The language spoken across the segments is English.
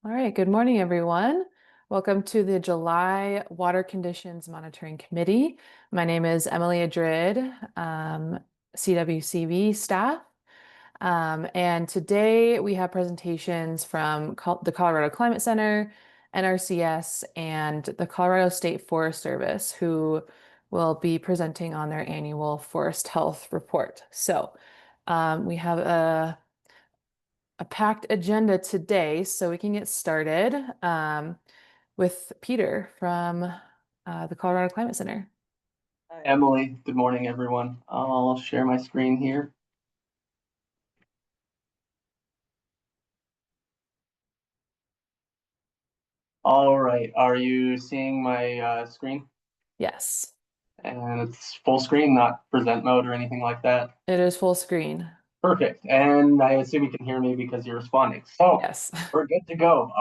All right, good morning, everyone. Welcome to the July Water Conditions Monitoring Committee. My name is Emily Adrid, CWCV staff. And today we have presentations from the Colorado Climate Center, NRCS, and the Colorado State Forest Service, who will be presenting on their annual forest health report. So we have a packed agenda today, so we can get started with Peter from the Colorado Climate Center. Hi, Emily. Good morning, everyone. I'll share my screen here. All right. Are you seeing my screen? Yes, And it's full screen, not present mode or anything like that. it is full screen. Perfect. And I assume you can hear me because you're responding. So Yes. we're good to go.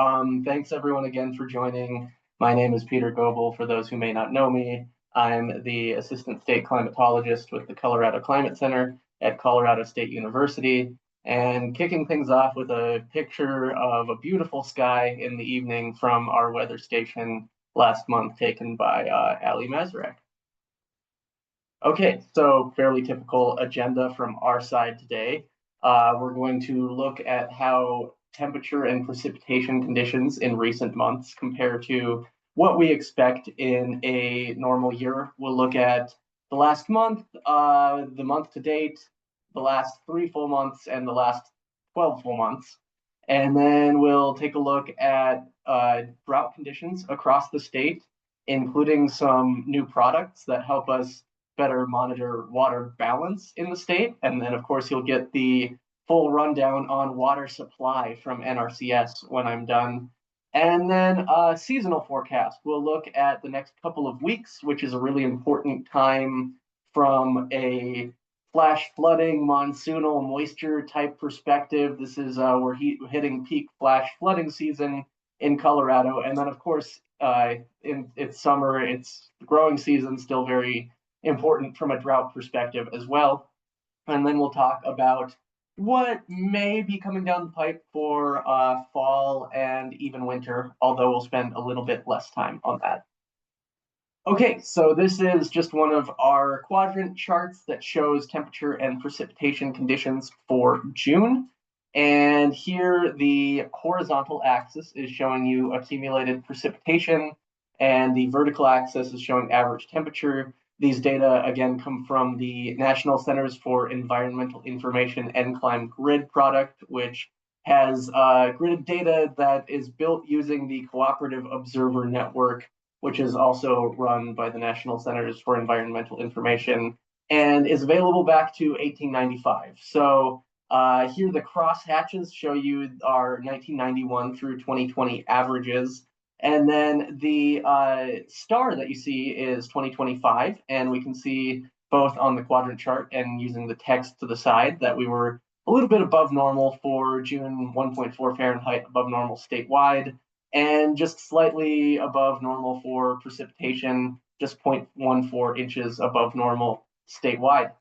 Thanks everyone again for joining. My name is Peter Goebel. For those who may not know me, I'm the Assistant State Climatologist with the Colorado Climate Center at Colorado State University. And kicking things off with a picture of a beautiful sky in the evening from our weather station last month, taken by Ali Mazurek. Okay, so fairly typical agenda from our side today. We're going to look at how temperature and precipitation conditions in recent months compare to what we expect in a normal year. We'll look at the last month, the month to date, the last 3 full months, and the last 12 full months. And then we'll take a look at drought conditions across the state, including some new products that help us better monitor water balance in the state. And then, of course, you'll get the full rundown on water supply from NRCS when I'm done. And then seasonal forecast. We'll look at the next couple of weeks, which is a really important time from a flash flooding, monsoonal moisture type perspective. This is we're hitting peak flash flooding season in Colorado. And then, of course, it's summer, it's growing season, still very important from a drought perspective as well. And then we'll talk about what may be coming down the pipe for fall and even winter, although we'll spend a little bit less time on that. Okay, so this is just one of our quadrant charts that shows temperature and precipitation conditions for June. And here the horizontal axis is showing you accumulated precipitation, and the vertical axis is showing average temperature. These data, again, come from the National Centers for Environmental Information NCLIME grid product, which has grid data that is built using the Cooperative Observer Network, which is also run by the National Centers for Environmental Information and is available back to 1895. So here the cross hatches show you our 1991 through 2020 averages. And then the star that you see is 2025. And we can see both on the quadrant chart and using the text to the side that we were a little bit above normal for June, 1.4 Fahrenheit above normal statewide, and just slightly above normal for precipitation, just 0.14 inches above normal statewide.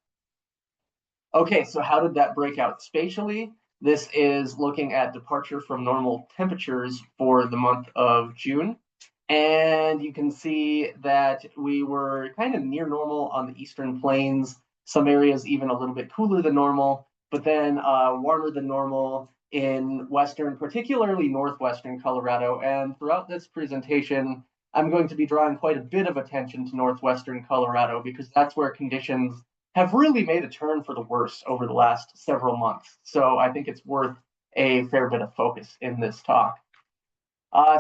Okay, so how did that break out spatially? This is looking at departure from normal temperatures for the month of June. And you can see that we were kind of near normal on the eastern plains, some areas even a little bit cooler than normal, but then warmer than normal in western, particularly northwestern Colorado. And throughout this presentation, I'm going to be drawing quite a bit of attention to northwestern Colorado because that's where conditions have really made a turn for the worse over the last several months. So I think it's worth a fair bit of focus in this talk.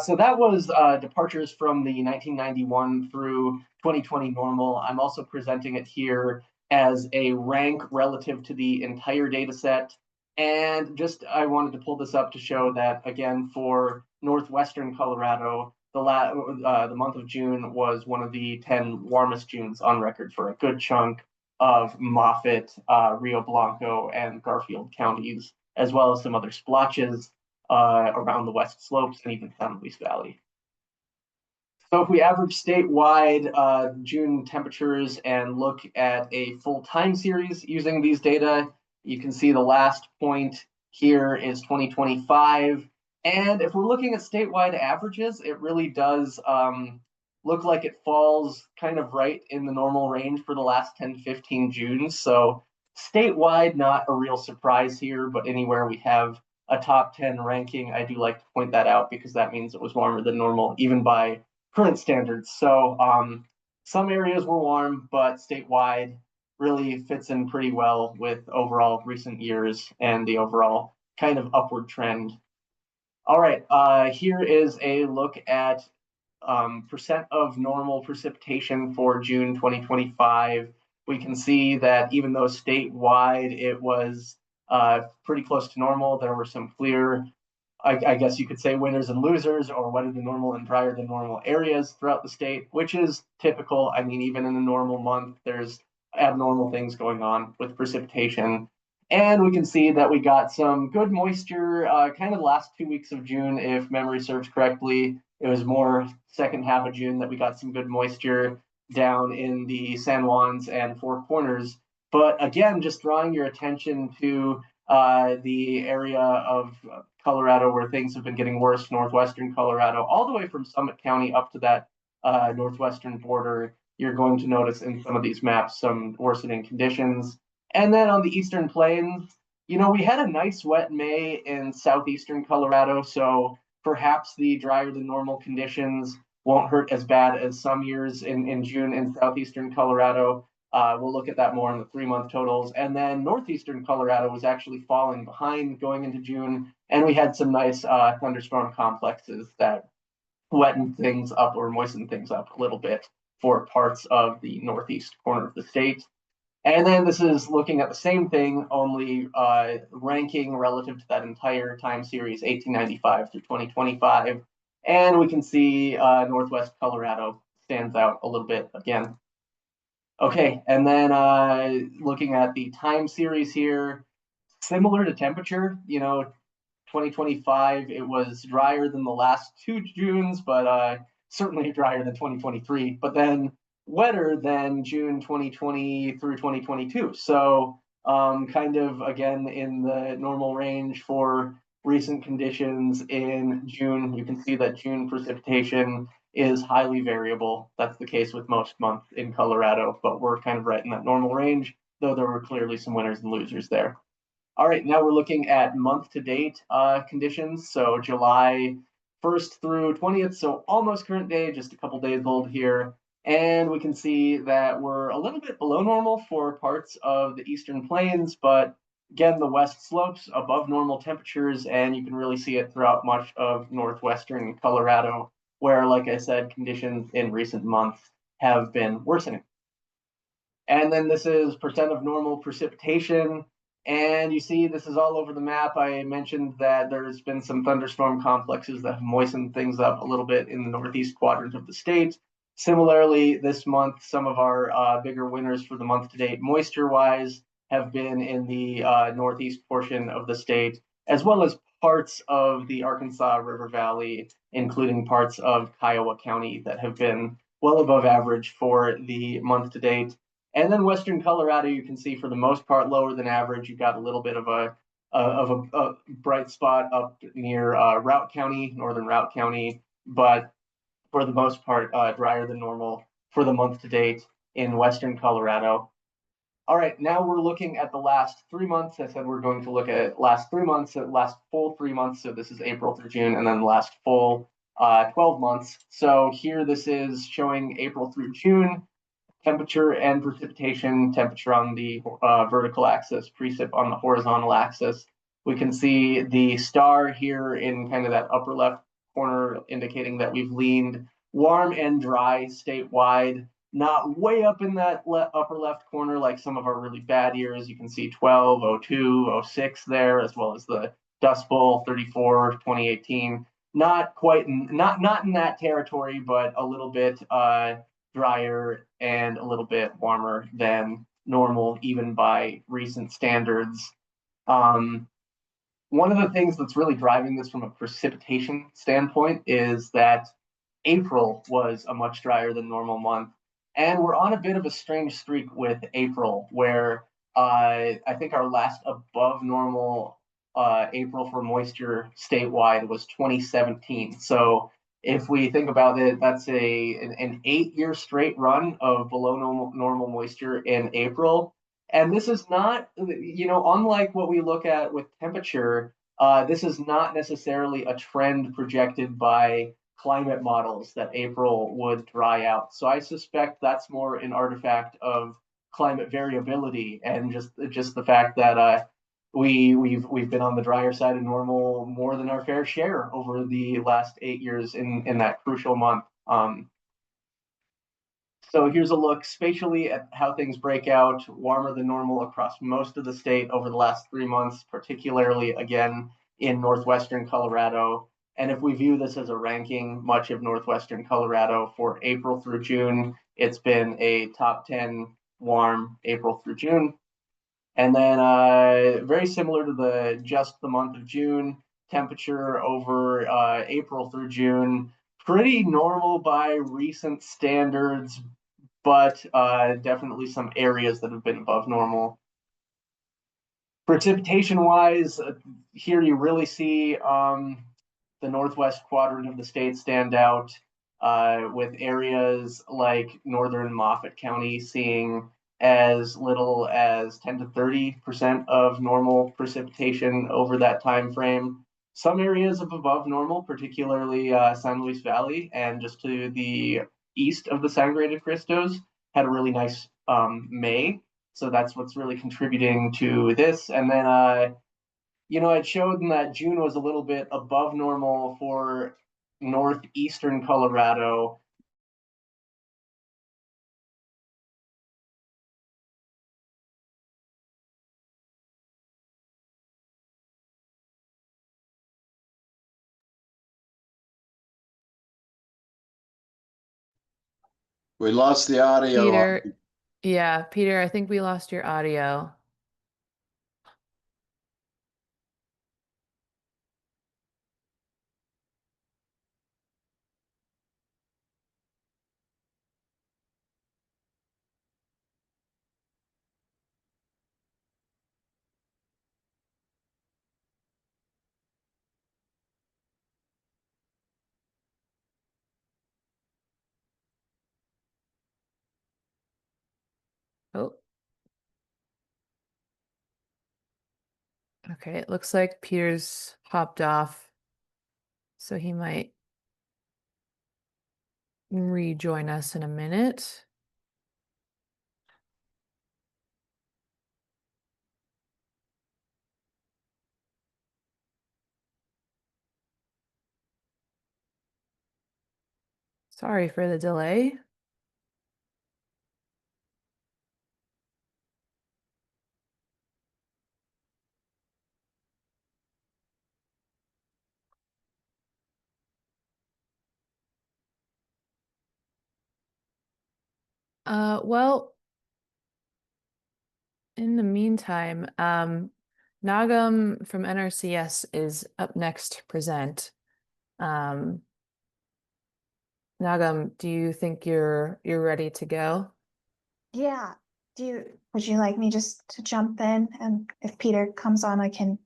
So that was departures from the 1991 through 2020 normal. I'm also presenting it here as a rank relative to the entire data set. And just I wanted to pull this up to show that, again, for northwestern Colorado, the month of June was one of the 10 warmest Junes on record for a good chunk of Moffett, Rio Blanco, and Garfield counties, as well as some other splotches around the west slopes and even San Luis Valley. So if we average statewide June temperatures and look at a full time series using these data, you can see the last point here is 2025. And if we're looking at statewide averages, it really does look like it falls kind of right in the normal range for the last 10 to 15 Junes. So statewide, not a real surprise here, but anywhere we have a top 10 ranking, I do like to point that out because that means it was warmer than normal, even by current standards. So some areas were warm, but statewide really fits in pretty well with overall recent years and the overall kind of upward trend. All right, here is a look at percent of normal precipitation for June 2025. We can see that even though statewide it was pretty close to normal, there were some clear, I guess you could say, winners and losers, or wetter than normal and drier than normal areas throughout the state, which is typical. I mean, even in a normal month, there's abnormal things going on with precipitation. And we can see that we got some good moisture kind of the last 2 weeks of June, if memory serves correctly. It was more second half of June that we got some good moisture down in the San Juans and Four Corners. But again, just drawing your attention to the area of Colorado where things have been getting worse, northwestern Colorado, all the way from Summit County up to that northwestern border. You're going to notice in some of these maps some worsening conditions. And then on the Eastern Plains, we had a nice wet May in southeastern Colorado, so perhaps the drier than normal conditions won't hurt as bad as some years in June in southeastern Colorado. We'll look at that more in the 3-month totals. And then northeastern Colorado was actually falling behind going into June, and we had some nice thunderstorm complexes that wettened things up or moistened things up a little bit for parts of the northeast corner of the state. And then this is looking at the same thing, only ranking relative to that entire time series, 1895 through 2025. And we can see Northwest Colorado stands out a little bit again. Okay, and then looking at the time series here, similar to temperature, 2025, it was drier than the last 2 Junes, but certainly drier than 2023. But then wetter than June 2020 through 2022. So kind of, again, in the normal range for recent conditions in June. You can see that June precipitation is highly variable. That's the case with most months in Colorado, but we're kind of right in that normal range, though there were clearly some winners and losers there. All right, now we're looking at month-to-date conditions. So July 1st through 20th, so almost current day, just a couple days old here. And we can see that we're a little bit below normal for parts of the Eastern Plains, but again, the west slopes above normal temperatures, and you can really see it throughout much of northwestern Colorado, where, like I said, conditions in recent months have been worsening. And then this is percent of normal precipitation. And you see this is all over the map. I mentioned that there's been some thunderstorm complexes that have moistened things up a little bit in the northeast quadrant of the state. Similarly, this month, some of our bigger winners for the month to date, moisture-wise, have been in the northeast portion of the state, as well as parts of the Arkansas River Valley, including parts of Kiowa County that have been well above average for the month to date. And then Western Colorado, you can see for the most part lower than average. You've got a little bit of a bright spot up near Routt County, northern Routt County, but for the most part drier than normal for the month to date in Western Colorado. All right, now we're looking at the last 3 months. I said we're going to look at last 3 months, last full 3 months. So this is April through June, and then the last full 12 months. So here this is showing April through June, temperature and precipitation, temperature on the vertical axis, precip on the horizontal axis. We can see the star here in kind of that upper left corner, indicating that we've leaned warm and dry statewide, not way up in that upper left corner like some of our really bad years. You can see 12, 02, 06 there, as well as the Dust Bowl 34, 2018. Not quite, not in that territory, but a little bit drier and a little bit warmer than normal, even by recent standards. One of the things that's really driving this from a precipitation standpoint is that April was a much drier than normal month. And we're on a bit of a strange streak with April, where I think our last above normal April for moisture statewide was 2017. So if we think about it, that's an 8-year straight run of below normal moisture in April. And this is not, unlike what we look at with temperature, this is not necessarily a trend projected by climate models that April would dry out. So I suspect that's more an artifact of climate variability and just the fact that we've been on the drier side of normal more than our fair share over the last 8 years in that crucial month. So here's a look spatially at how things break out, warmer than normal across most of the state over the last 3 months, particularly again in northwestern Colorado. And if we view this as a ranking, much of northwestern Colorado for April through June, it's been a top 10 warm April through June. And then very similar to just the month of June, temperature over April through June, pretty normal by recent standards, but definitely some areas that have been above normal. Precipitation wise, here you really see the northwest quadrant of the state stand out, with areas like northern Moffat County seeing as little as 10 to 30% of normal precipitation over that time frame. Some areas of above normal, particularly San Luis Valley and just to the east of the Sangre de Cristos, had a really nice May. So that's what's really contributing to this. And then it showed that June was a little bit above normal for northeastern Colorado. We lost the audio. Peter, yeah, Peter, I think we lost your audio. Oh, okay. It looks like Peter's hopped off, so he might rejoin us in a minute. Sorry for the delay. Well, in the meantime, Nagam from NRCS is up next to present. Nagam, do you think you're ready to go? Yeah. Would you like me just to jump in, and if Peter comes on, I can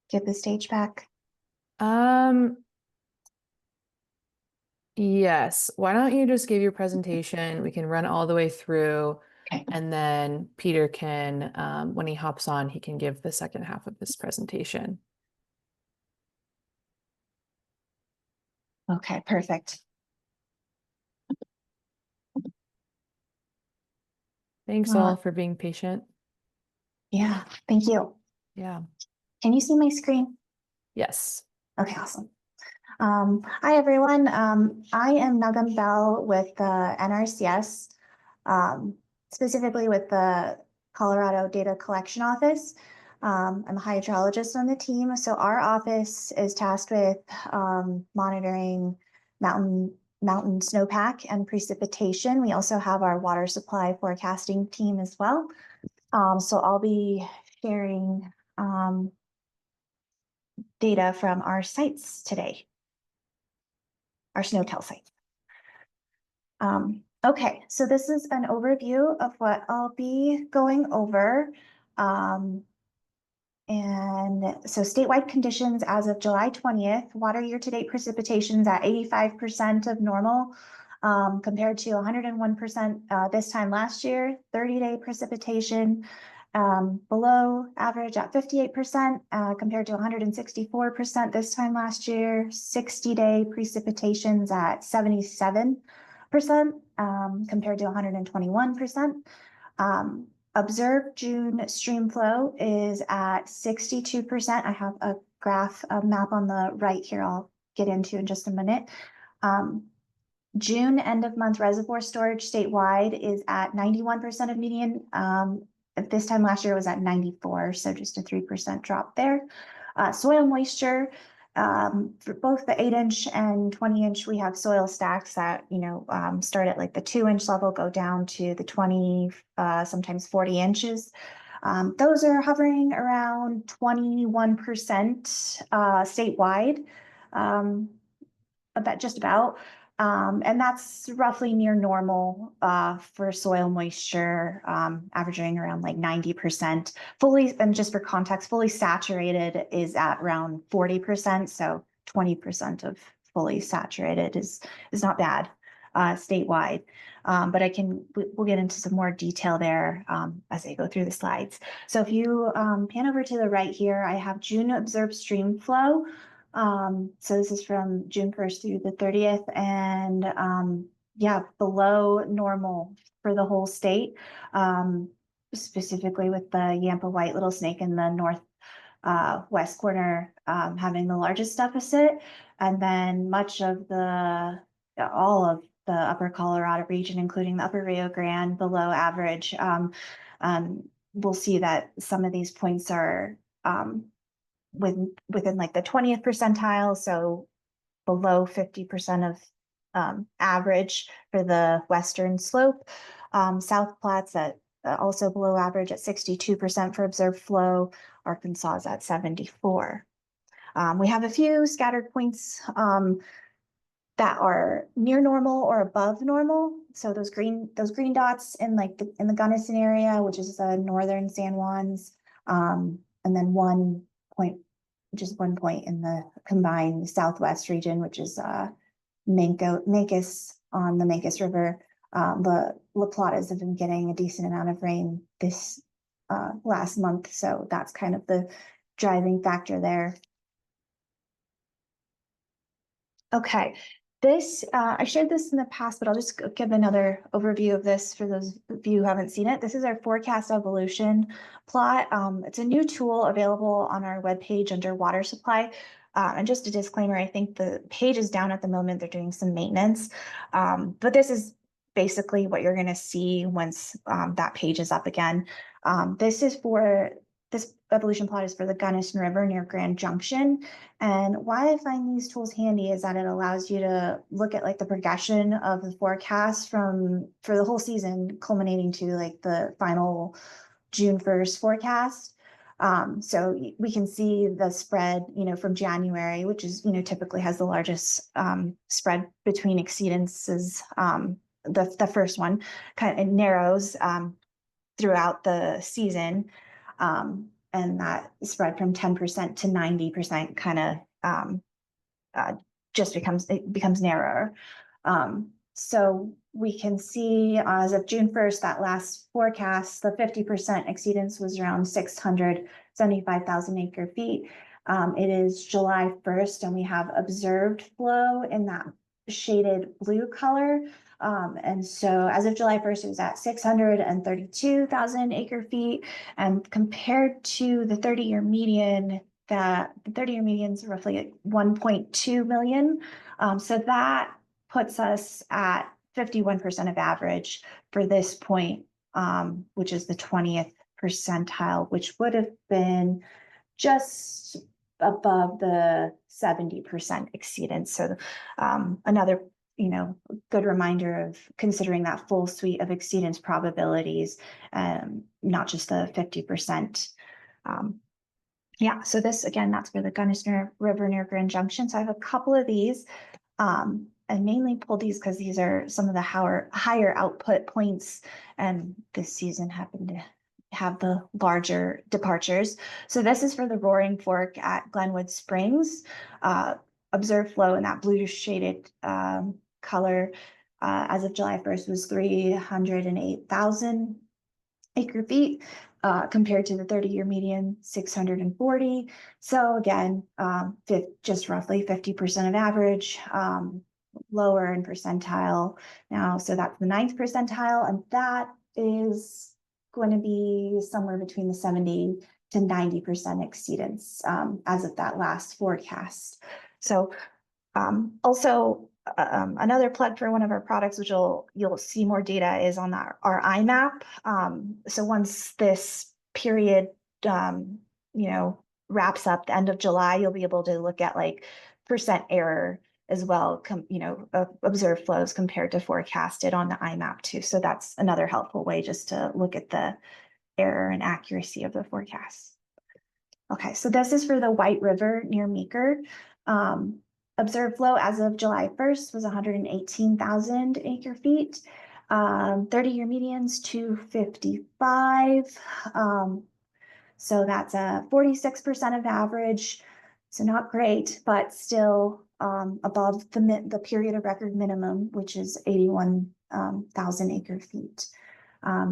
give the stage back? Yes. Why don't you just give your presentation? We can run all the way through, Okay. and then Peter can, when he hops on, he can give the second half of this presentation. Okay, perfect. Thanks all for being patient. Yeah, thank you. Yeah. Can you see my screen? Yes. Okay, awesome. Hi, everyone. I am Nagam Bell with the NRCS, specifically with the Colorado Data Collection Office. I'm a hydrologist on the team, so our office is tasked with monitoring mountain snowpack and precipitation. We also have our water supply forecasting team as well. So I'll be sharing data from our sites today, our SNOTEL sites. Okay, so this is an overview of what I'll be going over. And so statewide conditions as of July 20th, water year-to-date precipitation's at 85% of normal, compared to 101% this time last year. 30-day precipitation below average at 58%, compared to 164% this time last year. 60-day precipitations at 77%, compared to 121%. Observed June stream flow is at 62%. I have a graph, a map on the right here I'll get into in just a minute. June end of month reservoir storage statewide is at 91% of median. This time last year it was at 94, so just a 3% drop there. Soil moisture, for both the 8-inch and 20-inch, we have soil stacks that, start at like the 2-inch level, go down to the 20, sometimes 40 inches. Those are hovering around 21% statewide, just about. And that's roughly near normal for soil moisture, averaging around like 90%. And just for context, fully saturated is at around 40%. So 20% of fully saturated is not bad statewide. But we'll get into some more detail there as I go through the slides. So if you pan over to the right here, I have June observed stream flow. So this is from June 1st through the 30th, and below normal for the whole state, specifically with the Yampa White Little Snake in the north west corner having the largest deficit, and then all of the upper Colorado region, including the upper Rio Grande, below average. We'll see that some of these points are within like the 20th percentile, so below 50% of average for the western slope. South Platte's at also below average at 62% for observed flow. Arkansas is at 74%. We have a few scattered points that are near normal or above normal. So those green dots in the Gunnison area, which is northern San Juan's, and then one point in the combined southwest region, which is Mancos on the Mancos River. The La Platas have been getting a decent amount of rain this last month, so that's kind of the driving factor there. Okay, I shared this in the past, but I'll just give another overview of this for those of you who haven't seen it. This is our forecast evolution plot. It's a new tool available on our webpage under water supply. And just a disclaimer, I think the page is down at the moment. They're doing some maintenance. But this is basically what you're going to see once that page is up again. This evolution plot is for the Gunnison River near Grand Junction. And why I find these tools handy is that it allows you to look at like the progression of the forecast for the whole season, culminating to like the final June 1st forecast. So we can see the spread, from January, which is, typically has the largest spread between exceedances. The first one kind of narrows throughout the season. And that spread from 10% to 90% kind of just becomes narrower. So we can see as of June 1st, that last forecast, the 50% exceedance was around 675,000 acre feet. It is July 1st, and we have observed flow in that shaded blue color. And so as of July 1st, it was at 632,000 acre feet. And compared to the 30-year median, the 30-year median is roughly like 1.2 million. So that puts us at 51% of average for this point, which is the 20th percentile, which would have been just above the 70% exceedance. So another good reminder of considering that full suite of exceedance probabilities, not just the 50%. So this, again, that's for the Gunnison River near Grand Junction. So I have a couple of these. I mainly pulled these because these are some of the higher output points, and this season happened to have the larger departures. So this is for the Roaring Fork at Glenwood Springs. Observed flow in that blue shaded color as of July 1st was 308,000 acre feet compared to the 30-year median 640. So again, just roughly 50% of average, lower in percentile now. So that's the 9th percentile, and that is going to be somewhere between the 70 to 90% exceedance as of that last forecast. So also another plug for one of our products, which you'll see more data, is on our IMAP. So once this period, wraps up the end of July, you'll be able to look at like percent error as well, observed flows compared to forecasted on the IMAP too. So that's another helpful way just to look at the error and accuracy of the forecast. Okay, so this is for the White River near Meeker. Observed flow as of July 1st was 118,000 acre feet. 30-year medians 255. So that's a 46% of average. So not great, but still above the period of record minimum, which is 81,000 acre feet.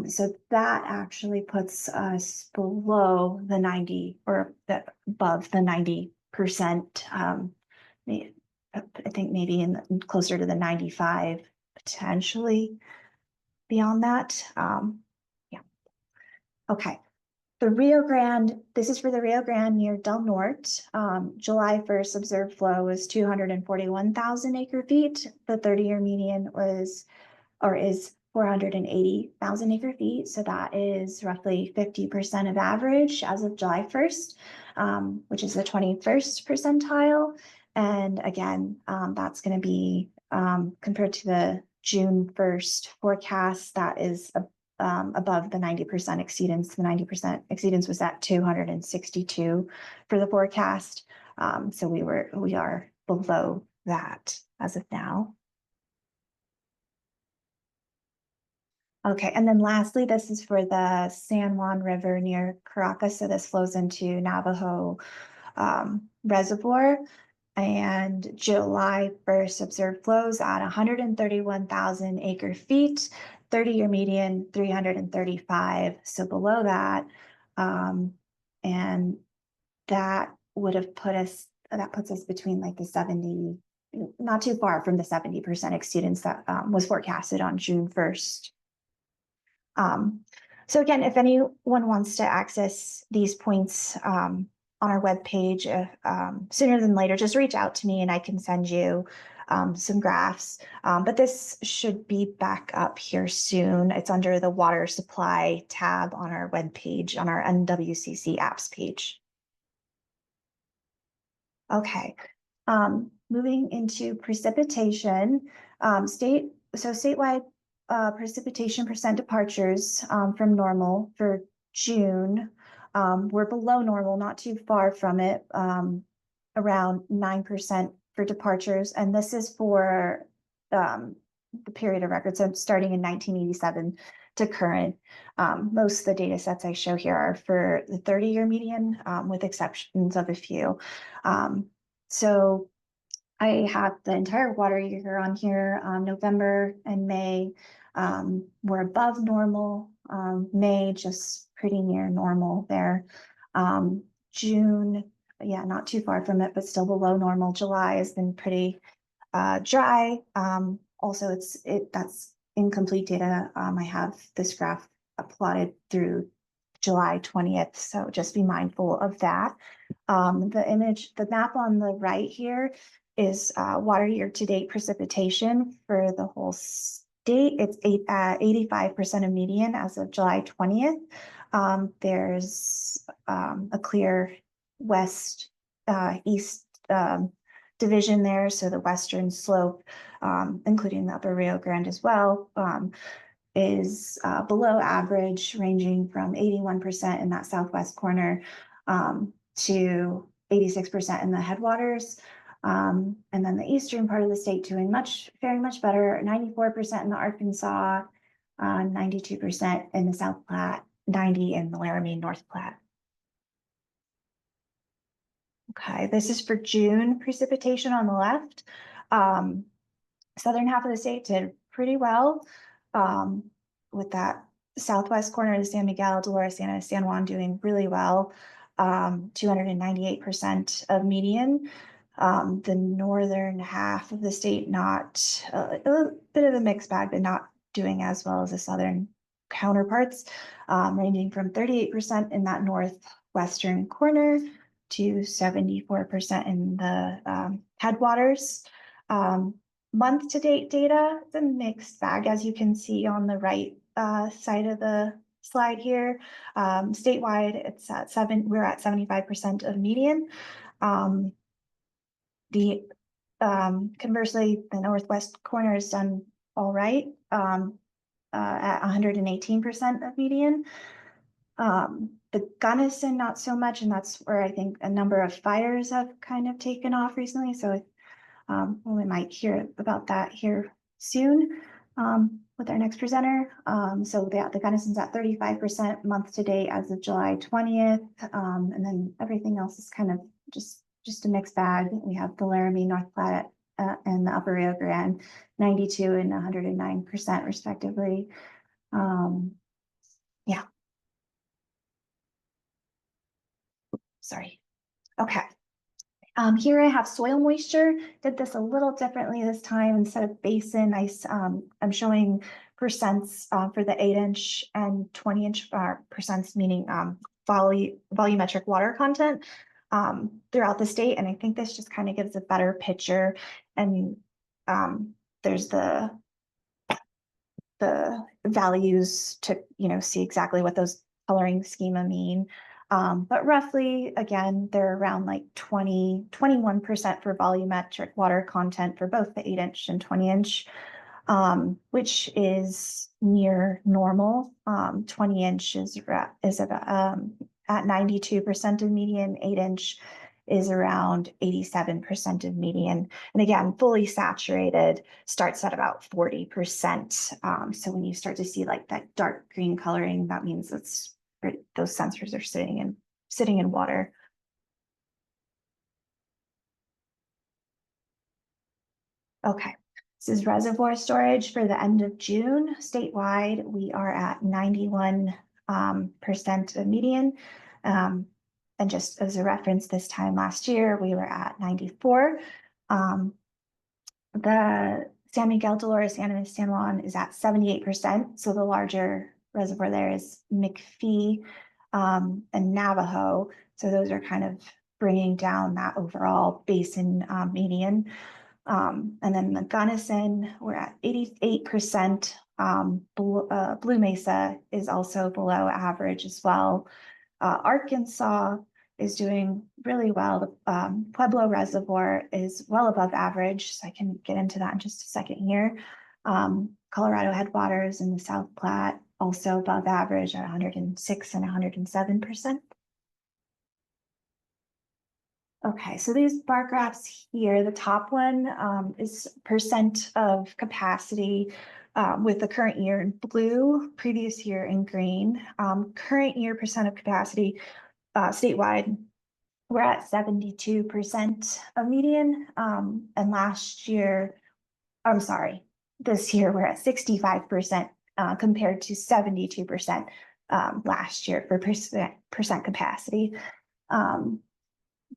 So that actually puts us below the 90 or above the 90%. I think maybe closer to the 95, potentially beyond that. Yeah. Okay. The Rio Grande, this is for the Rio Grande near Del Norte. July 1st observed flow was 241,000 acre feet. The 30-year median is 480,000 acre feet. So that is roughly 50% of average as of July 1st, which is the 21st percentile. And again, that's going to be compared to the June 1st forecast, that is above the 90% exceedance. The 90% exceedance was at 262 for the forecast. So we are below that as of now. Okay, and then lastly, this is for the San Juan River near Caracas. So this flows into Navajo Reservoir. And July 1st observed flows at 131,000 acre feet, 30-year median 335. So below that, and that would have puts us between like the 70, not too far from the 70% exceedance that was forecasted on June 1st. So again, if anyone wants to access these points on our webpage sooner than later, just reach out to me and I can send you some graphs. But this should be back up here soon. It's under the water supply tab on our webpage, on our NWCC apps page. Okay, moving into precipitation, statewide precipitation percent departures from normal for June. We're below normal, not too far from it, around 9% for departures. And this is for the period of record, so starting in 1987 to current. Most of the data sets I show here are for the 30-year median, with exceptions of a few. So I have the entire water year on here. November and May were above normal. May just pretty near normal there. June, yeah, not too far from it, but still below normal. July has been pretty dry. Also, that's incomplete data. I have this graph plotted through July 20th, so just be mindful of that. The map on the right here is water year-to-date precipitation for the whole state. It's 85% of median as of July 20th. There's a clear west east division there. So the western slope, including the upper Rio Grande as well, is below average, ranging from 81% in that southwest corner to 86% in the headwaters. And then the eastern part of the state doing very much better, 94% in the Arkansas, 92% in the South Platte, 90 in the Laramie North Platte. Okay, this is for June precipitation on the left. Southern half of the state did pretty well with that southwest corner of the San Miguel, Dolores, San Juan doing really well. 298% of median. The northern half of the state not a bit of a mixed bag, but not doing as well as the southern counterparts, ranging from 38% in that northwestern corner to 74% in the headwaters. Month to date data, it's a mixed bag, as you can see on the right side of the slide here. Statewide, it's at we're at 75% of median. Conversely, the northwest corner has done all right, at 118% of median. The Gunnison, not so much, and that's where I think a number of fires have kind of taken off recently. So we might hear about that here soon with our next presenter. So the Gunnison's at 35% month to date as of July 20th. And then everything else is kind of just a mixed bag. We have the Laramie, North Platte, and the Upper Rio Grande, 92 and 109% respectively. Yeah. Sorry. Okay. Here I have soil moisture. Did this a little differently this time. Instead of basin, I'm showing percents for the 8-inch and 20-inch percents, meaning volumetric water content throughout the state. And I think this just kind of gives a better picture. And there's the values to see exactly what those coloring schema mean. But roughly, again, they're around like 21% for volumetric water content for both the 8-inch and 20-inch, which is near normal. 20-inch is about at 92% of median, 8-inch is around 87% of median. And again, fully saturated starts at about 40%. So when you start to see like that dark green coloring, that means those sensors are sitting in water. Okay, this is reservoir storage for the end of June. Statewide, we are at 91% of median. And just as a reference, this time last year, we were at 94. The San Miguel, Dolores, San Juan is at 78%. So the larger reservoir there is McPhee and Navajo. So those are kind of bringing down that overall basin median. And then the Gunnison, we're at 88%. Blue Mesa is also below average as well. Arkansas is doing really well. The Pueblo Reservoir is well above average, so I can get into that in just a second here. Colorado Headwaters in the South Platte also above average at 106 and 107%. Okay, so these bar graphs here, the top one is percent of capacity with the current year in blue, previous year in green. Current year percent of capacity statewide, we're at 72% of median. And last year, I'm sorry, this year we're at 65% compared to 72% last year for percent capacity.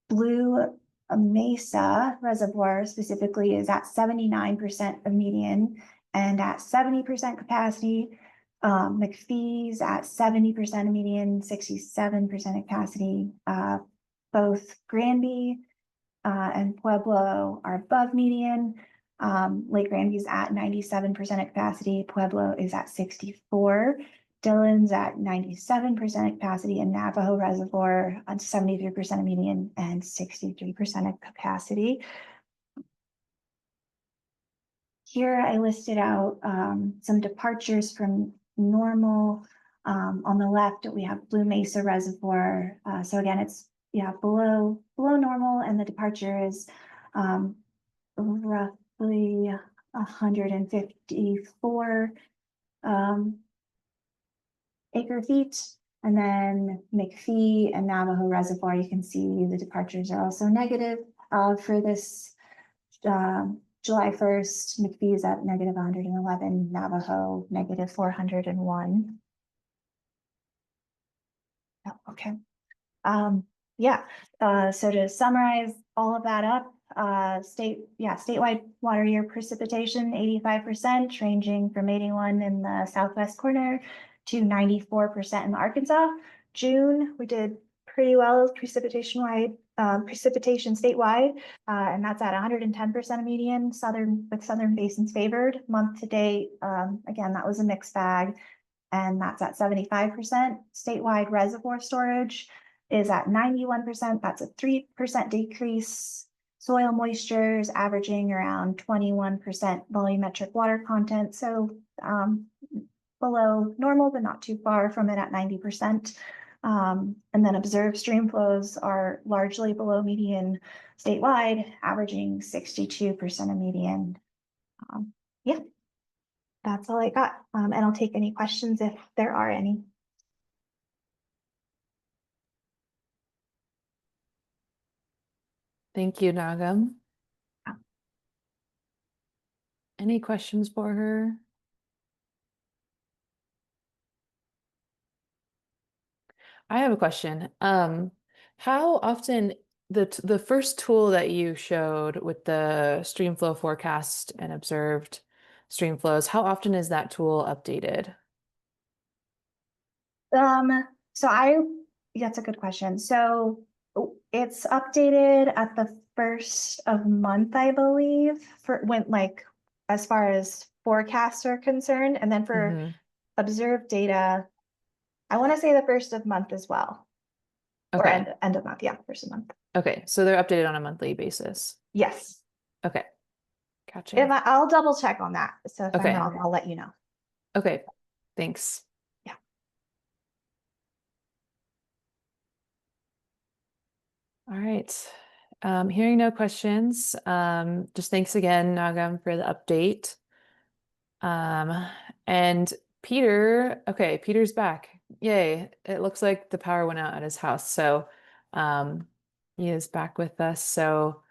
Blue Mesa Reservoir specifically is at 79% of median and at 70% capacity. McPhee's at 70% of median, 67% of capacity. Both Granby and Pueblo are above median. Lake Granby's at 97% of capacity. Pueblo is at 64%. Dillon's at 97% of capacity, and Navajo Reservoir at 73% of median and 63% of capacity. Here I listed out some departures from normal. On the left, we have Blue Mesa Reservoir. So again, it's below normal, and the departure is roughly 154 acre feet. And then McPhee and Navajo Reservoir, you can see the departures are also negative for this July 1st. McPhee is at negative 111, Navajo negative 401. Oh, okay. Yeah, so to summarize all of that up, statewide water year precipitation, 85%, ranging from 81 in the southwest corner to 94% in Arkansas. June, we did pretty well precipitation statewide, and that's at 110% of median, with southern basins favored. Month to date, again, that was a mixed bag, and that's at 75%. Statewide reservoir storage is at 91%. That's a 3% decrease. Soil moisture is averaging around 21% volumetric water content. So below normal, but not too far from it at 90%. And then observed stream flows are largely below median statewide, averaging 62% of median. Yeah, that's all I got. And I'll take any questions if there are any. Thank you, Nagam. Any questions for her? I have a question. How often the first tool that you showed with the stream flow forecast and observed stream flows, how often is that tool updated? That's a good question. So it's updated at the first of month, I believe, for when as far as forecasts are concerned, and then for observed data, I want to say the first of month as well. Okay. Or end of month, yeah, first of month. Okay, so they're updated on a monthly basis. Yes. Okay, gotcha. I'll double check on that. So if Okay. I'm wrong, I'll let you know. Okay, thanks. Yeah. All right. Hearing no questions, just thanks again, Nagam, for the update. And Peter, okay, Peter's back. Yay. It looks like the power went out at his house. So he is back with us. So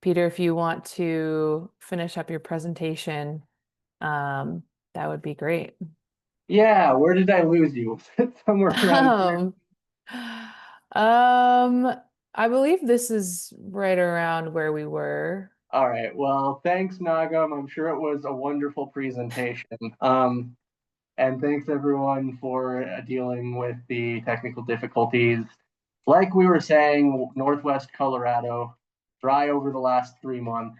Peter, if you want to finish up your presentation, that would be great. Yeah, where did I lose you? Was it somewhere around here? I believe this is right around where we were. All right. Well, thanks, Nagam. I'm sure it was a wonderful presentation. And thanks everyone for dealing with the technical difficulties. Like we were saying, Northwest Colorado, dry over the last 3 months.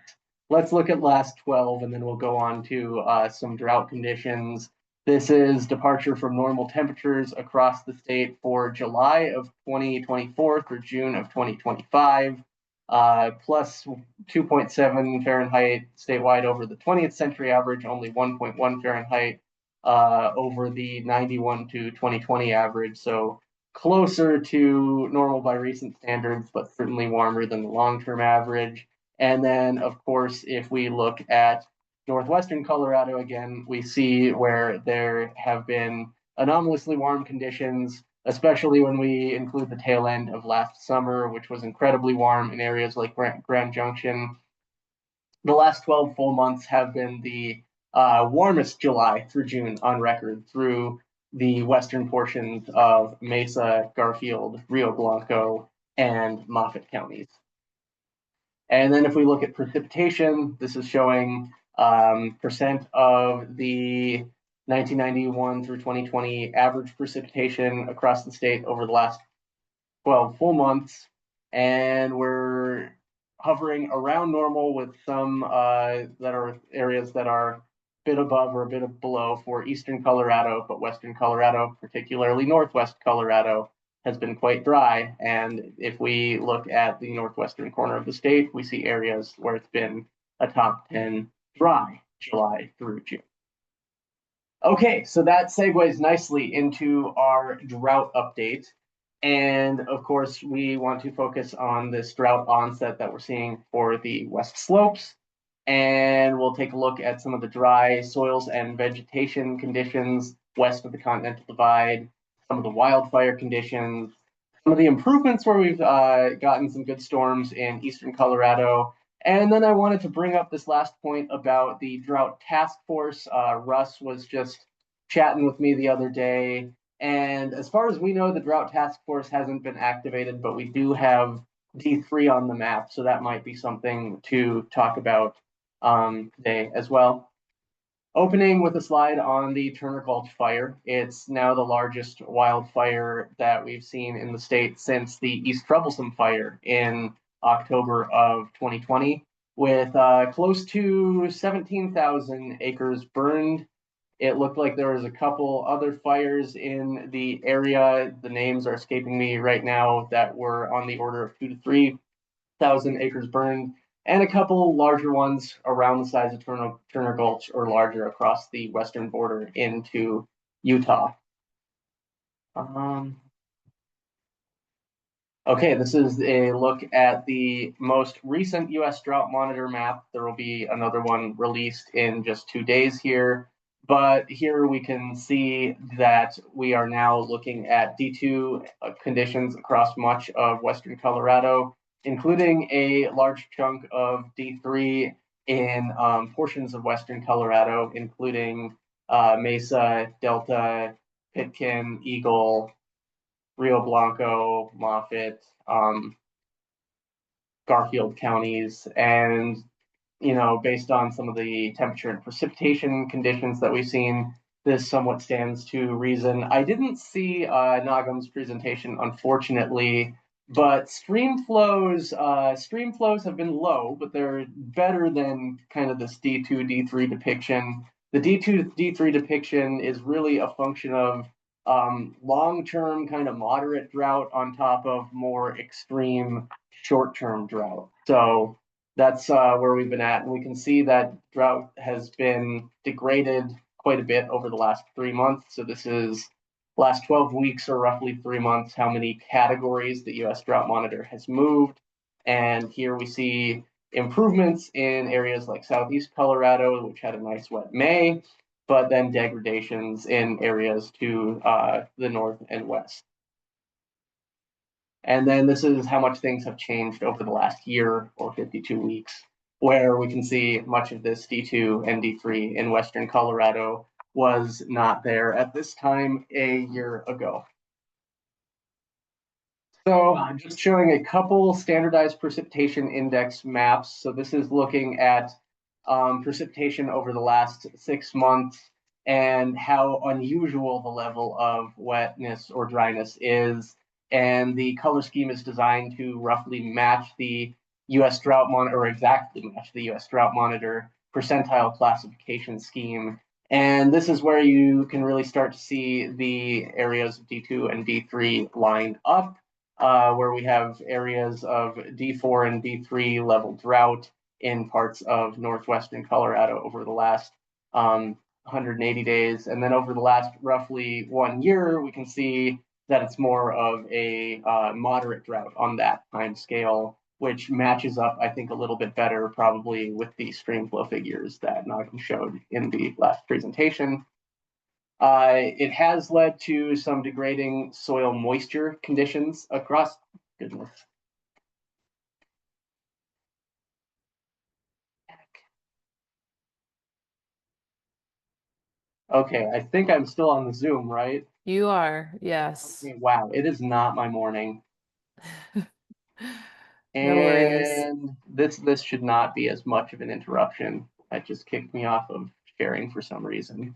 Let's look at last 12, and then we'll go on to some drought conditions. This is departure from normal temperatures across the state for July of 2024 through June of 2025. Plus 2.7 Fahrenheit statewide over the 20th century average, only 1.1 Fahrenheit over the 91 to 2020 average. So closer to normal by recent standards, but certainly warmer than the long-term average. And then, of course, if we look at northwestern Colorado again, we see where there have been anomalously warm conditions, especially when we include the tail end of last summer, which was incredibly warm in areas like Grand Junction. The last 12 full months have been the warmest July through June on record through the western portions of Mesa, Garfield, Rio Blanco, and Moffett counties. And then if we look at precipitation, this is showing percent of the 1991 through 2020 average precipitation across the state over the last 12 full months. And we're hovering around normal with some that are areas that are a bit above or a bit below for eastern Colorado, but western Colorado, particularly northwest Colorado, has been quite dry. And if we look at the northwestern corner of the state, we see areas where it's been a top 10 dry July through June. Okay, so that segues nicely into our drought update. And of course, we want to focus on this drought onset that we're seeing for the west slopes. And we'll take a look at some of the dry soils and vegetation conditions west of the Continental Divide. some of the wildfire conditions, some of the improvements where we've gotten some good storms in eastern Colorado. And then I wanted to bring up this last point about the drought task force. Russ was just chatting with me the other day. And as far as we know, the drought task force hasn't been activated, but we do have D3 on the map. So that might be something to talk about today as well. Opening with a slide on the Turner Gulch fire. It's now the largest wildfire that we've seen in the state since the East Troublesome fire in October of 2020, with close to 17,000 acres burned. It looked like there was a couple other fires in the area. The names are escaping me right now that were on the order of 2,000 to 3,000 acres burned, and a couple larger ones around the size of Turner Gulch or larger across the western border into Utah. Okay, this is a look at the most recent US Drought Monitor map. There will be another one released in just 2 days here. But here we can see that we are now looking at D2 conditions across much of western Colorado, including a large chunk of D3 in portions of western Colorado, including Mesa, Delta, Pitkin, Eagle, Rio Blanco, Moffett, Garfield counties. And based on some of the temperature and precipitation conditions that we've seen, this somewhat stands to reason. I didn't see Nagum's presentation, unfortunately, but stream flows have been low, but they're better than kind of this D2, D3 depiction. The D2, D3 depiction is really a function of long-term kind of moderate drought on top of more extreme short-term drought. So that's where we've been at. And we can see that drought has been degraded quite a bit over the last 3 months. So this is last 12 weeks or roughly 3 months, how many categories the US Drought Monitor has moved. And here we see improvements in areas like Southeast Colorado, which had a nice wet May, but then degradations in areas to the north and west. And then this is how much things have changed over the last year or 52 weeks, where we can see much of this D2 and D3 in western Colorado was not there at this time a year ago. So I'm just showing a couple standardized precipitation index maps. So this is looking at precipitation over the last 6 months and how unusual the level of wetness or dryness is. And the color scheme is designed to roughly match the US Drought Monitor, or exactly match the US Drought Monitor percentile classification scheme. And this is where you can really start to see the areas of D2 and D3 lined up, where we have areas of D4 and D3 level drought in parts of northwestern Colorado over the last 180 days. And then over the last roughly 1 year, we can see that it's more of a moderate drought on that time scale, which matches up, I think, a little bit better probably with the stream flow figures that Nagum showed in the last presentation. It has led to some degrading soil moisture conditions across, goodness. Okay, I think I'm still on the Zoom, right? You are, yes. Okay, wow, it is not my morning. No worries. And this should not be as much of an interruption. That just kicked me off of sharing for some reason.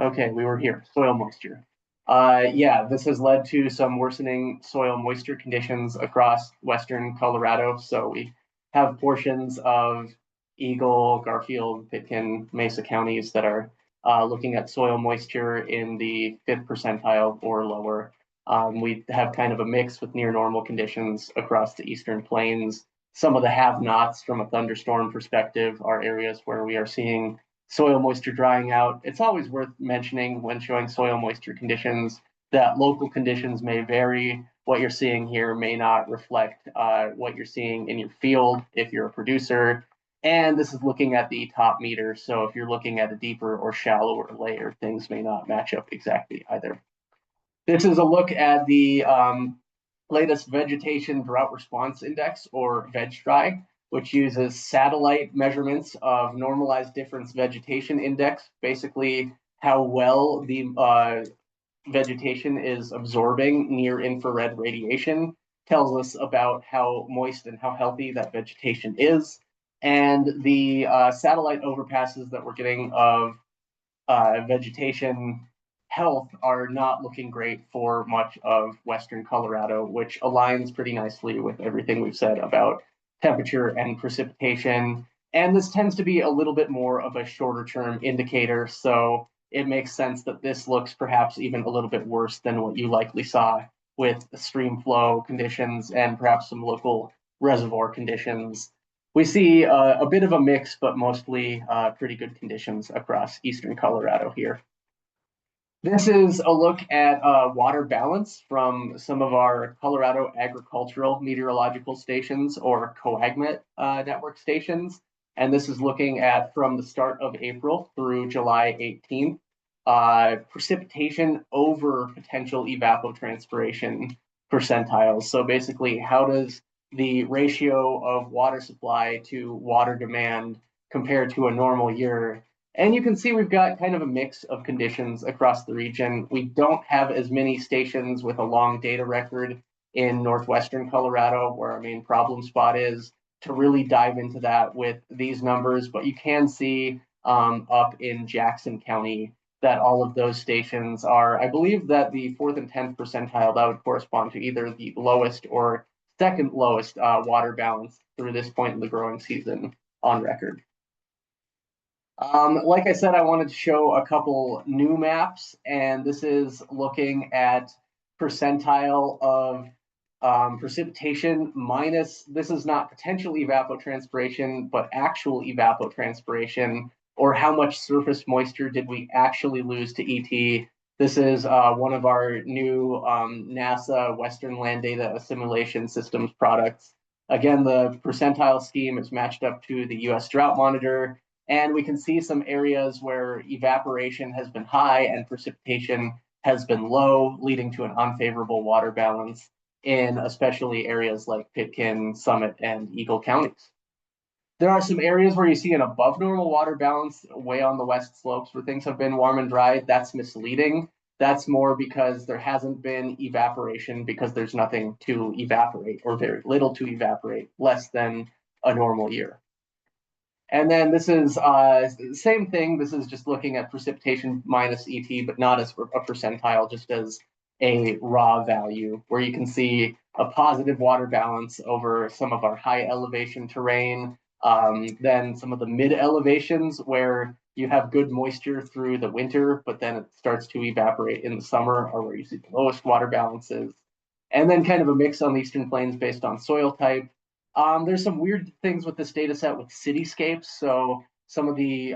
Okay, we were here, soil moisture. Yeah, this has led to some worsening soil moisture conditions across western Colorado. So we have portions of Eagle, Garfield, Pitkin, Mesa counties that are looking at soil moisture in the 5th percentile or lower. We have kind of a mix with near normal conditions across the eastern plains. Some of the have-nots from a thunderstorm perspective are areas where we are seeing soil moisture drying out. It's always worth mentioning when showing soil moisture conditions that local conditions may vary. What you're seeing here may not reflect what you're seeing in your field if you're a producer. And this is looking at the top meter. So if you're looking at a deeper or shallower layer, things may not match up exactly either. This is a look at the latest Vegetation Drought Response Index, or VegDry, which uses satellite measurements of normalized difference vegetation index, basically how well the vegetation is absorbing near infrared radiation, tells us about how moist and how healthy that vegetation is. And the satellite overpasses that we're getting of vegetation health are not looking great for much of Western Colorado, which aligns pretty nicely with everything we've said about temperature and precipitation. And this tends to be a little bit more of a shorter term indicator. So it makes sense that this looks perhaps even a little bit worse than what you likely saw with stream flow conditions and perhaps some local reservoir conditions. We see a bit of a mix, but mostly pretty good conditions across eastern Colorado here. This is a look at water balance from some of our Colorado agricultural meteorological stations, or COAGMET network stations. And this is looking at from the start of April through July 18th, precipitation over potential evapotranspiration percentiles. So basically, how does the ratio of water supply to water demand compared to a normal year? And you can see we've got kind of a mix of conditions across the region. We don't have as many stations with a long data record in northwestern Colorado, where our main problem spot is, to really dive into that with these numbers. But you can see up in Jackson County that all of those stations are, I believe that the 4th and 10th percentile, that would correspond to either the lowest or second lowest water balance through this point in the growing season on record. Like I said, I wanted to show a couple new maps, and this is looking at percentile of precipitation minus, this is not potential evapotranspiration, but actual evapotranspiration, or how much surface moisture did we actually lose to ET. This is one of our new NASA Western Land Data Assimilation Systems products. Again, the percentile scheme is matched up to the US Drought Monitor, and we can see some areas where evaporation has been high and precipitation has been low, leading to an unfavorable water balance in especially areas like Pitkin, Summit, and Eagle counties. There are some areas where you see an above normal water balance way on the west slopes where things have been warm and dry. That's misleading. That's more because there hasn't been evaporation because there's nothing to evaporate, or very little to evaporate, less than a normal year. And then this is same thing. This is just looking at precipitation minus ET, but not as a percentile, just as a raw value, where you can see a positive water balance over some of our high elevation terrain, then some of the mid elevations where you have good moisture through the winter, but then it starts to evaporate in the summer, or where you see the lowest water balances. And then kind of a mix on the Eastern Plains based on soil type. There's some weird things with this data set with cityscapes. So some of the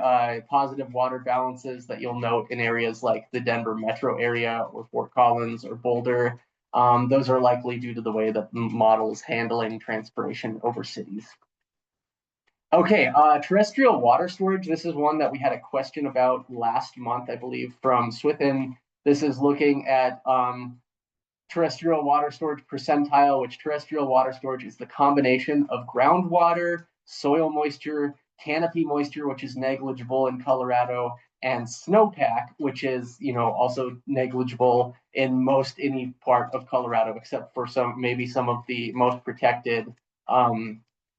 positive water balances that you'll note in areas like the Denver metro area or Fort Collins or Boulder, those are likely due to the way that the model is handling transpiration over cities. Okay, terrestrial water storage. This is one that we had a question about last month, I believe, from Swithin. This is looking at terrestrial water storage percentile, which terrestrial water storage is the combination of groundwater, soil moisture, canopy moisture, which is negligible in Colorado, and snowpack, which is, also negligible in most any part of Colorado, except for maybe some of the most protected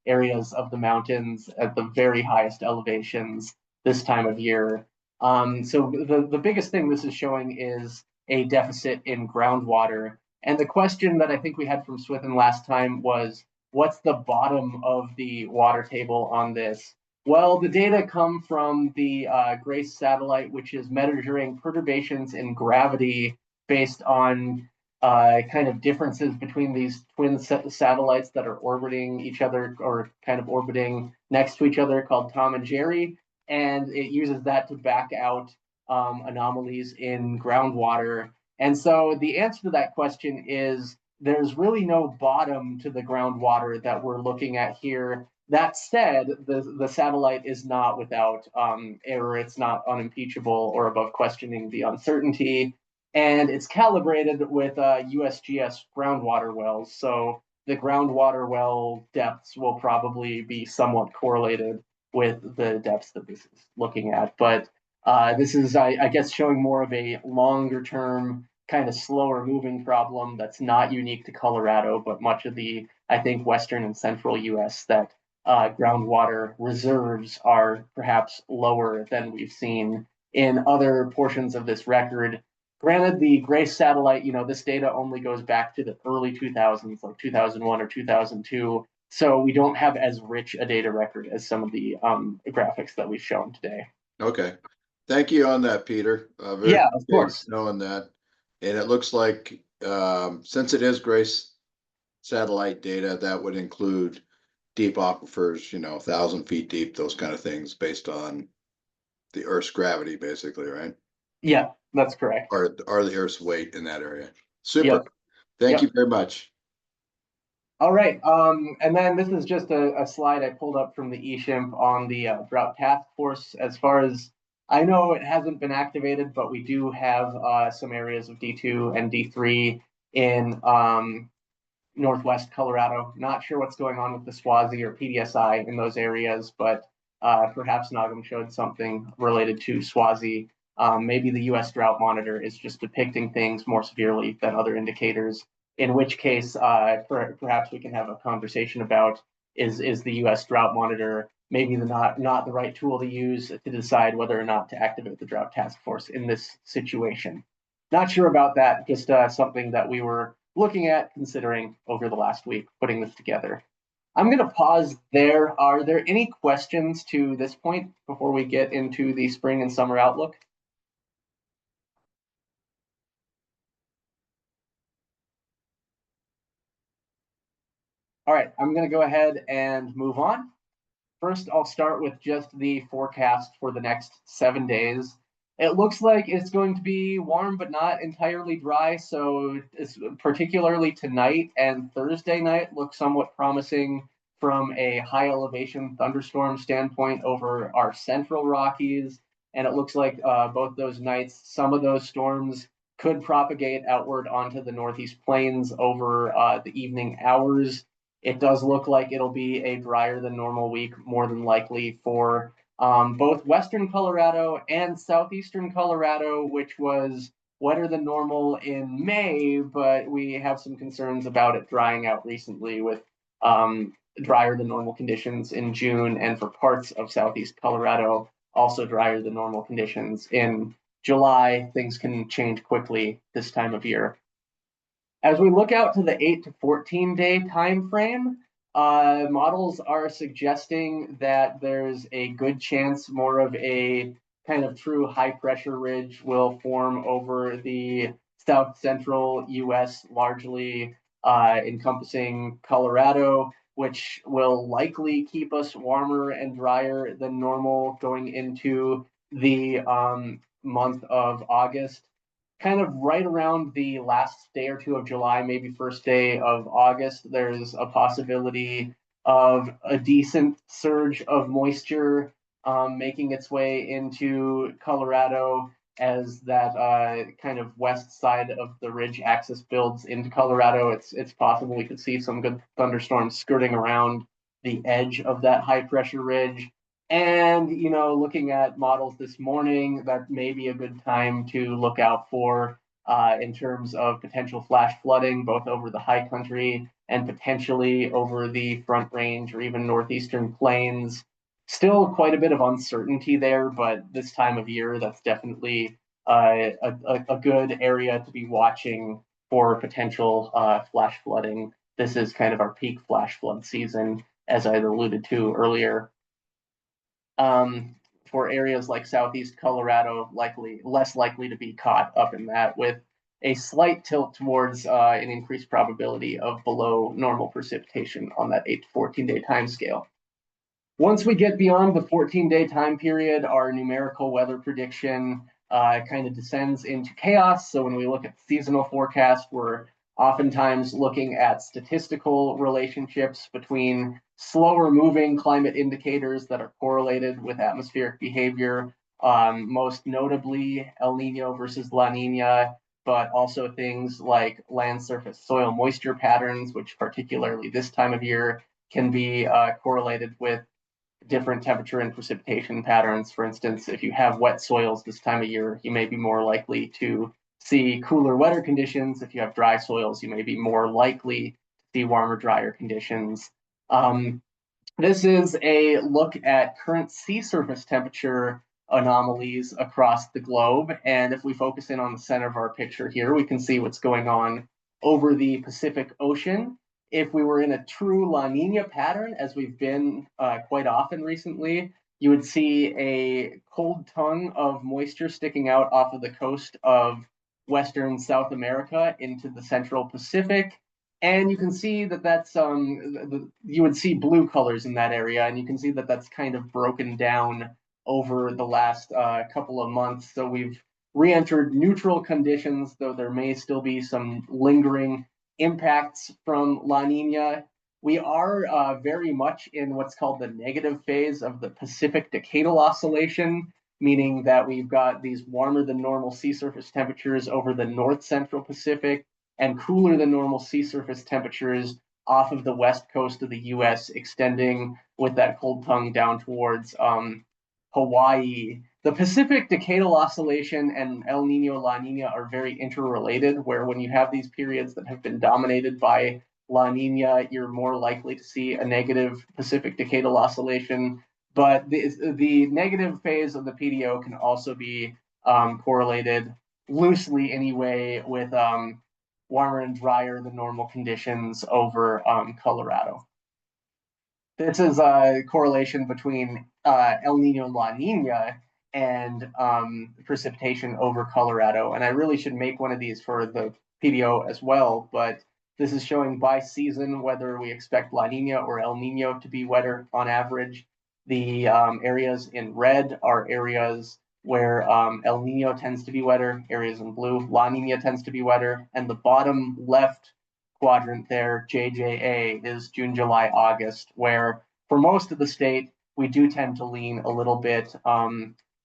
areas of the mountains at the very highest elevations this time of year. So the biggest thing this is showing is a deficit in groundwater. And the question that I think we had from Swithin last time was, what's the bottom of the water table on this? Well, the data come from the GRACE satellite, which is measuring perturbations in gravity based on kind of differences between these twin satellites that are orbiting each other, or kind of orbiting next to each other, called Tom and Jerry. And it uses that to back out anomalies in groundwater. And so the answer to that question is there's really no bottom to the groundwater that we're looking at here. That said, the satellite is not without error. It's not unimpeachable or above questioning the uncertainty. And it's calibrated with USGS groundwater wells. So the groundwater well depths will probably be somewhat correlated with the depths that this is looking at. But this is, I guess, showing more of a longer term, kind of slower moving problem that's not unique to Colorado, but much of the, I think, western and central US that groundwater reserves are perhaps lower than we've seen in other portions of this record. Granted, the GRACE satellite, this data only goes back to the early 2000s, like 2001 or 2002. So we don't have as rich a data record as some of the graphics that we've shown today. Okay. Thank you on that, Peter. Yeah, of course. Knowing that. And it looks like since it is GRACE satellite data, that would include deep aquifers, 1,000 feet deep, those kind of things based on the Earth's gravity, basically, right? Yeah, that's correct. Or the Earth's weight in that area. Super. Yep. Thank you very much. All right. And then this is just a slide I pulled up from the eShimp on the drought task force. As far as I know, it hasn't been activated, but we do have some areas of D2 and D3 in northwest Colorado. Not sure what's going on with the SWASI or PDSI in those areas, but perhaps Nagam showed something related to SWASI. Maybe the US Drought Monitor is just depicting things more severely than other indicators, in which case perhaps we can have a conversation about is the US Drought Monitor maybe not the right tool to use to decide whether or not to activate the drought task force in this situation. Not sure about that, just something that we were looking at, considering over the last week, putting this together. I'm going to pause there. Are there any questions to this point before we get into the spring and summer outlook? All right, I'm going to go ahead and move on. First, I'll start with just the forecast for the next 7 days. It looks like it's going to be warm, but not entirely dry. So it's particularly tonight and Thursday night look somewhat promising from a high elevation thunderstorm standpoint over our central Rockies. And it looks like both those nights, some of those storms could propagate outward onto the Northeast Plains over the evening hours. It does look like it'll be a drier than normal week, more than likely for both Western Colorado and Southeastern Colorado, which was wetter than normal in May, but we have some concerns about it drying out recently with drier than normal conditions in June, and for parts of Southeast Colorado, also drier than normal conditions in July. Things can change quickly this time of year. As we look out to the 8 to 14 day time frame, models are suggesting that there's a good chance more of a kind of true high pressure ridge will form over the south central US, largely encompassing Colorado, which will likely keep us warmer and drier than normal going into the month of August. Kind of right around the last day or two of July, maybe first day of August, there's a possibility of a decent surge of moisture making its way into Colorado as that kind of west side of the ridge axis builds into Colorado. It's possible we could see some good thunderstorms skirting around the edge of that high pressure ridge. And, looking at models this morning, that may be a good time to look out for in terms of potential flash flooding, both over the high country and potentially over the Front Range or even northeastern plains. Still quite a bit of uncertainty there, but this time of year, that's definitely a good area to be watching for potential flash flooding. This is kind of our peak flash flood season, as I alluded to earlier. For areas like Southeast Colorado, less likely to be caught up in that, with a slight tilt towards an increased probability of below normal precipitation on that 8 to 14 day time scale. Once we get beyond the 14-day time period, our numerical weather prediction kind of descends into chaos. So when we look at seasonal forecast, we're oftentimes looking at statistical relationships between slower moving climate indicators that are correlated with atmospheric behavior, most notably El Nino versus La Nina, but also things like land surface soil moisture patterns, which particularly this time of year can be correlated with different temperature and precipitation patterns. For instance, if you have wet soils this time of year, you may be more likely to see cooler, wetter conditions. If you have dry soils, you may be more likely to see warmer, drier conditions. This is a look at current sea surface temperature anomalies across the globe. And if we focus in on the center of our picture here, we can see what's going on over the Pacific Ocean. If we were in a true La Nina pattern, as we've been quite often recently, you would see a cold tongue of moisture sticking out off of the coast of Western South America into the Central Pacific. And you can see that that's, you would see blue colors in that area, and you can see that that's kind of broken down over the last couple of months. So we've re-entered neutral conditions, though there may still be some lingering impacts from La Nina. We are very much in what's called the negative phase of the Pacific Decadal Oscillation, meaning that we've got these warmer than normal sea surface temperatures over the north central Pacific and cooler than normal sea surface temperatures off of the west coast of the US, extending with that cold tongue down towards Hawaii. The Pacific Decadal Oscillation and El Nino, La Nina are very interrelated, where when you have these periods that have been dominated by La Nina, you're more likely to see a negative Pacific Decadal Oscillation. But the negative phase of the PDO can also be correlated loosely anyway with warmer and drier than normal conditions over Colorado. This is a correlation between El Nino and La Nina and precipitation over Colorado. And I really should make one of these for the PDO as well, but this is showing by season whether we expect La Nina or El Nino to be wetter on average. The areas in red are areas where El Nino tends to be wetter, areas in blue, La Nina tends to be wetter, and the bottom left quadrant there, JJA, is June, July, August, where for most of the state, we do tend to lean a little bit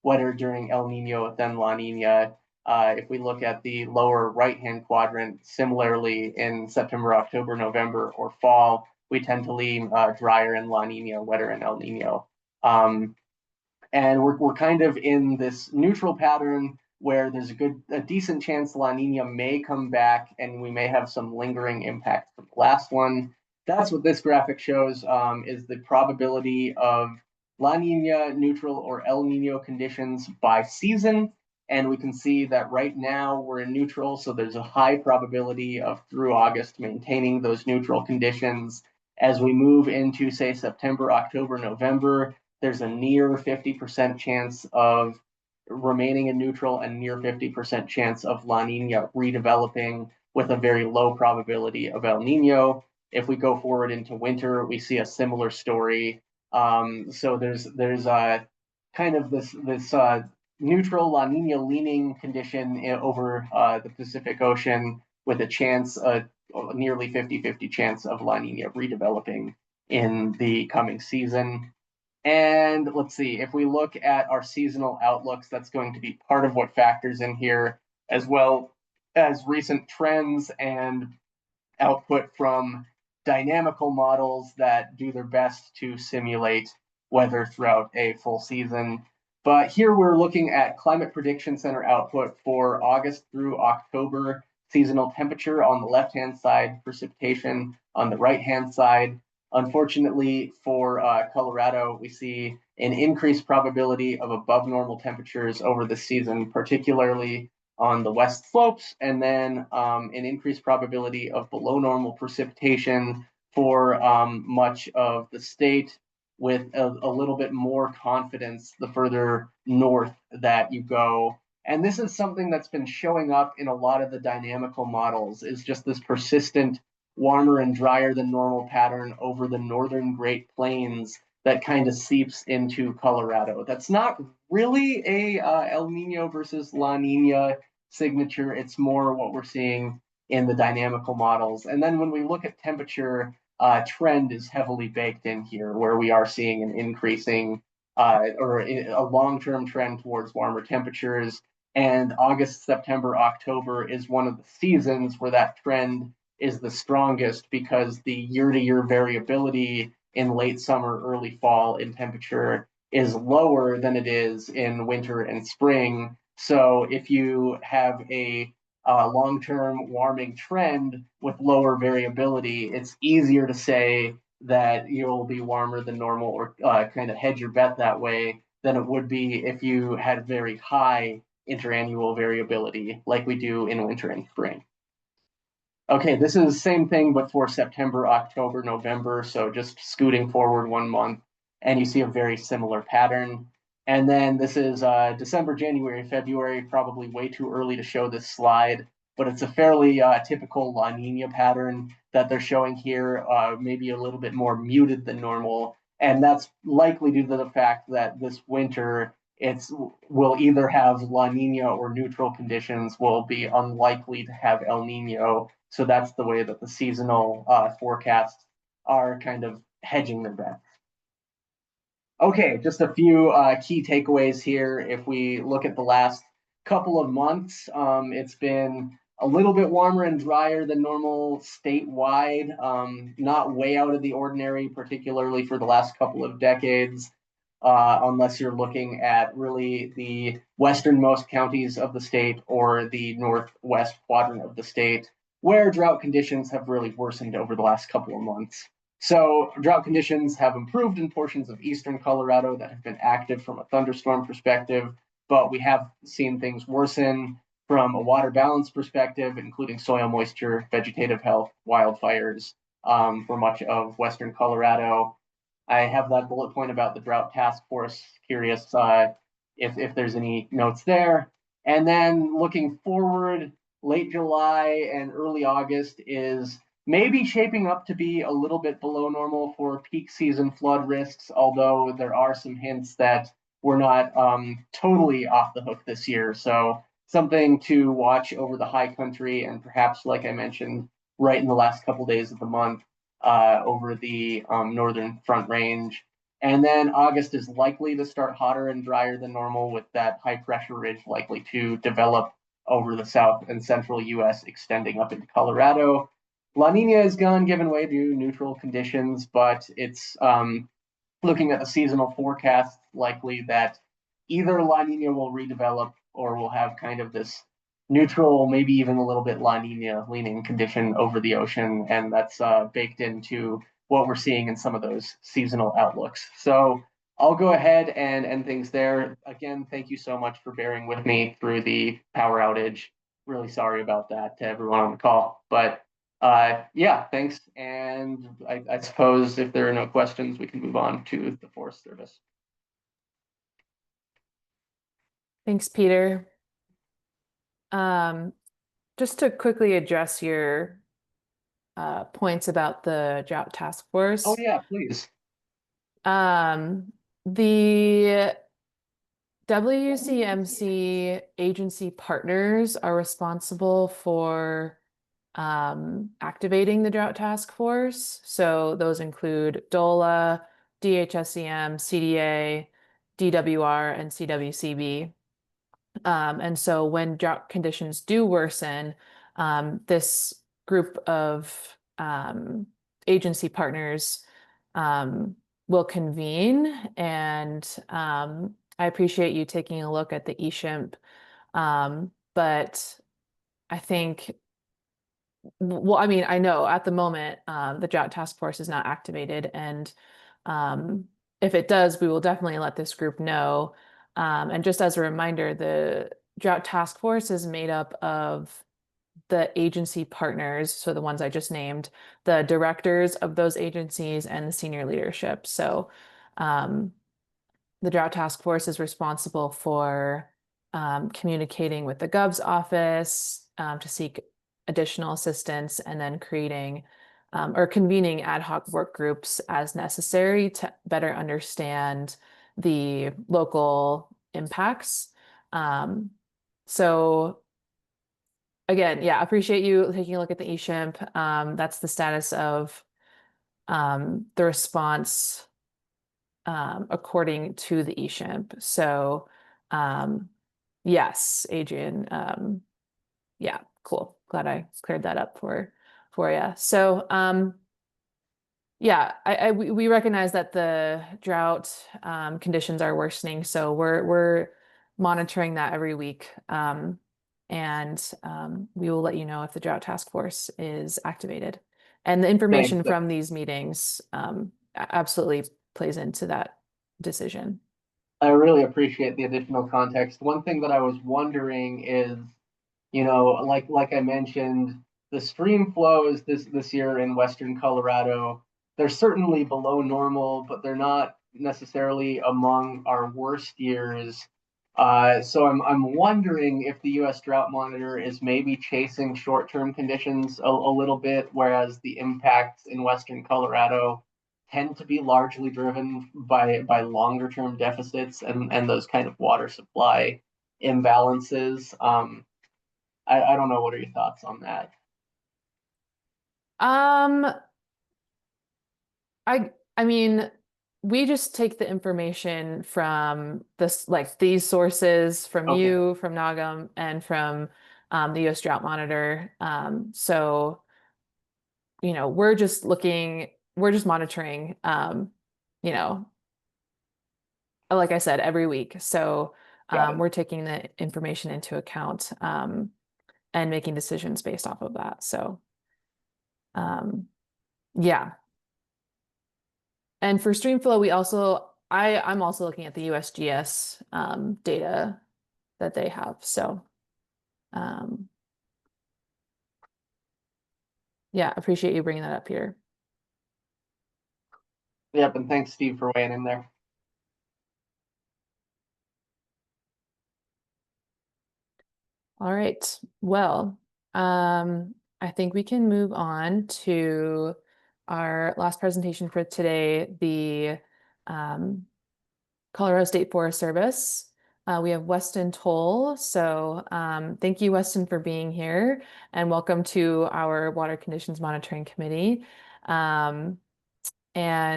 wetter during El Nino than La Nina. If we look at the lower right-hand quadrant, similarly in September, October, November, or fall, we tend to lean drier in La Nina, wetter in El Nino. And we're kind of in this neutral pattern where there's a decent chance La Nina may come back and we may have some lingering impact from the last one. That's what this graphic shows, is the probability of La Nina, neutral, or El Nino conditions by season. And we can see that right now we're in neutral, so there's a high probability of through August maintaining those neutral conditions. As we move into, say, September, October, November, there's a near 50% chance of remaining in neutral and near 50% chance of La Nina redeveloping with a very low probability of El Nino. If we go forward into winter, we see a similar story. So there's kind of this neutral La Nina leaning condition over the Pacific Ocean with a chance, nearly 50-50 chance of La Nina redeveloping in the coming season. And let's see, if we look at our seasonal outlooks, that's going to be part of what factors in here, as well as recent trends and output from dynamical models that do their best to simulate weather throughout a full season. But here we're looking at Climate Prediction Center output for August through October, seasonal temperature on the left-hand side, precipitation on the right-hand side. Unfortunately, for Colorado, we see an increased probability of above normal temperatures over the season, particularly on the west slopes, and then an increased probability of below normal precipitation for much of the state, with a little bit more confidence the further north that you go. And this is something that's been showing up in a lot of the dynamical models, is just this persistent warmer and drier than normal pattern over the northern Great Plains that kind of seeps into Colorado. That's not really a El Nino versus La Nina signature. It's more what we're seeing in the dynamical models. And then when we look at temperature, trend is heavily baked in here, where we are seeing an increasing or a long-term trend towards warmer temperatures. And August, September, October is one of the seasons where that trend is the strongest, because the year-to-year variability in late summer, early fall in temperature is lower than it is in winter and spring. So if you have a long-term warming trend with lower variability, it's easier to say that you'll be warmer than normal, or kind of hedge your bet that way, than it would be if you had very high interannual variability like we do in winter and spring. Okay, this is the same thing, but for September, October, November. So just scooting forward 1 month, and you see a very similar pattern. And then this is December, January, February, probably way too early to show this slide, but it's a fairly typical La Nina pattern that they're showing here, maybe a little bit more muted than normal. And that's likely due to the fact that this winter, will either have La Nina or neutral conditions, will be unlikely to have El Nino. So that's the way that the seasonal forecasts are kind of hedging their bets. Okay, just a few key takeaways here. If we look at the last couple of months, it's been a little bit warmer and drier than normal statewide, not way out of the ordinary, particularly for the last couple of decades, unless you're looking at really the westernmost counties of the state or the northwest quadrant of the state, where drought conditions have really worsened over the last couple of months. So drought conditions have improved in portions of eastern Colorado that have been active from a thunderstorm perspective, but we have seen things worsen from a water balance perspective, including soil moisture, vegetative health, wildfires, for much of western Colorado. I have that bullet point about the drought task force. Curious if there's any notes there. And then looking forward, late July and early August is maybe shaping up to be a little bit below normal for peak season flood risks, although there are some hints that we're not totally off the hook this year. So something to watch over the high country, and perhaps, like I mentioned, right in the last couple days of the month, over the northern Front Range. And then August is likely to start hotter and drier than normal, with that high pressure ridge likely to develop over the south and central US, extending up into Colorado. La Nina is gone, given way to neutral conditions, but it's looking at the seasonal forecast, likely that either La Nina will redevelop, or we'll have kind of this neutral, maybe even a little bit La Nina leaning condition over the ocean. And that's baked into what we're seeing in some of those seasonal outlooks. So I'll go ahead and end things there. Again, thank you so much for bearing with me through the power outage. Really sorry about that to everyone on the call, but yeah, thanks. And I suppose if there are no questions, we can move on to the Forest Service. Thanks, Peter. Just to quickly address your points about the drought task force. Oh yeah, please. The WCMC agency partners are responsible for activating the drought task force. So those include DOLA, DHSCM, CDA, DWR, and CWCB. And so when drought conditions do worsen, this group of agency partners will convene. And I appreciate you taking a look at the eSHMP, but I think, well, I mean, I know at the moment the drought task force is not activated, and if it does, we will definitely let this group know. And just as a reminder, the drought task force is made up of the agency partners, so the ones I just named, the directors of those agencies, and the senior leadership. So the drought task force is responsible for communicating with the Gov's office to seek additional assistance, and then creating or convening ad hoc work groups as necessary to better understand the local impacts. So again, yeah, appreciate you taking a look at the eSHIMP. That's the status of the response according to the eSHIMP. So yes, Adrian, yeah, cool. Glad I cleared that up for you. So yeah, we recognize that the drought conditions are worsening, so we're monitoring that every week. And we will let you know if the drought task force is activated. And the information Thanks. from these meetings absolutely plays into that decision. I really appreciate the additional context. One thing that I was wondering is, like I mentioned, the stream flows this year in Western Colorado, they're certainly below normal, but they're not necessarily among our worst years. So I'm wondering if the U.S. Drought Monitor is maybe chasing short-term conditions a little bit, whereas the impacts in Western Colorado tend to be largely driven by longer-term deficits and those kind of water supply imbalances. I don't know. What are your thoughts on that? Um, I mean, we just take the information from this, like these sources from Okay. you, from NAGAM, and from the U.S. Drought Monitor. So, we're just monitoring, like I said, every week. So we're taking the information into account and making decisions based off of that. So yeah. And for Streamflow, I'm also looking at the USGS data that they have. So yeah, appreciate you bringing that up here. Yep, and thanks, Steve, for weighing in there. All right. Well, I think we can move on to our last presentation for today, the Colorado State Forest Service. We have Weston Toll. So thank you, Weston, for being here, and welcome to our Water Conditions Monitoring Committee. And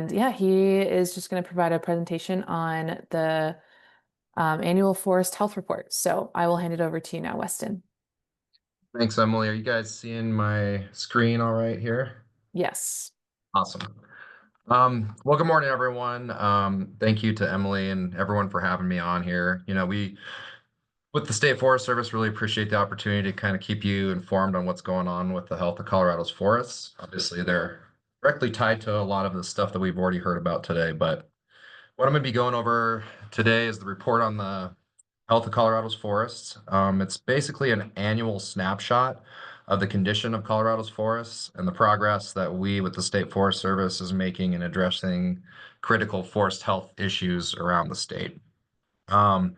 yeah, he is just going to provide a presentation on the annual forest health report. So I will hand it over to you now, Weston. Thanks, Emily. Are you guys seeing my screen all right here? Yes. Awesome. Well, good morning, everyone. Thank you to Emily and everyone for having me on here. We, with the State Forest Service, really appreciate the opportunity to kind of keep you informed on what's going on with the health of Colorado's forests. Obviously, they're directly tied to a lot of the stuff that we've already heard about today, but what I'm going to be going over today is the report on the health of Colorado's forests. It's basically an annual snapshot of the condition of Colorado's forests and the progress that we with the State Forest Service is making in addressing critical forest health issues around the state. The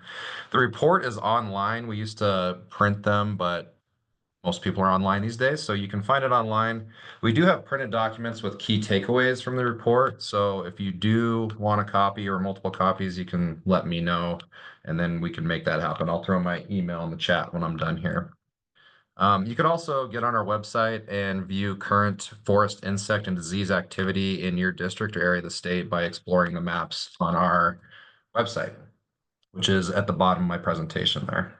report is online. We used to print them, but most people are online these days, so you can find it online. We do have printed documents with key takeaways from the report. So if you do want a copy or multiple copies, you can let me know, and then we can make that happen. I'll throw my email in the chat when I'm done here. You can also get on our website and view current forest insect and disease activity in your district or area of the state by exploring the maps on our website, which is at the bottom of my presentation there.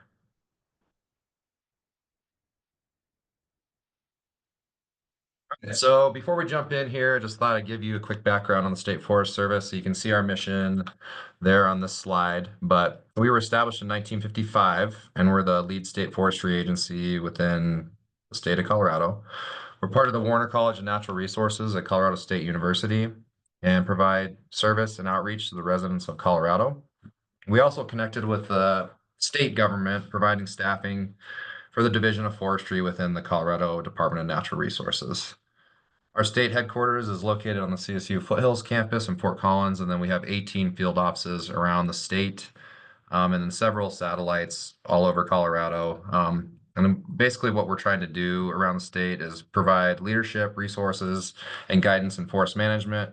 So before we jump in here, just thought I'd give you a quick background on the State Forest Service. So you can see our mission there on this slide, but we were established in 1955 and we're the lead state forestry agency within the state of Colorado. We're part of the Warner College of Natural Resources at Colorado State University and provide service and outreach to the residents of Colorado. We also connected with the state government, providing staffing for the Division of Forestry within the Colorado Department of Natural Resources. Our state headquarters is located on the CSU Foothills campus in Fort Collins, and then we have 18 field offices around the state, and then several satellites all over Colorado. And then basically what we're trying to do around the state is provide leadership, resources, and guidance in forest management,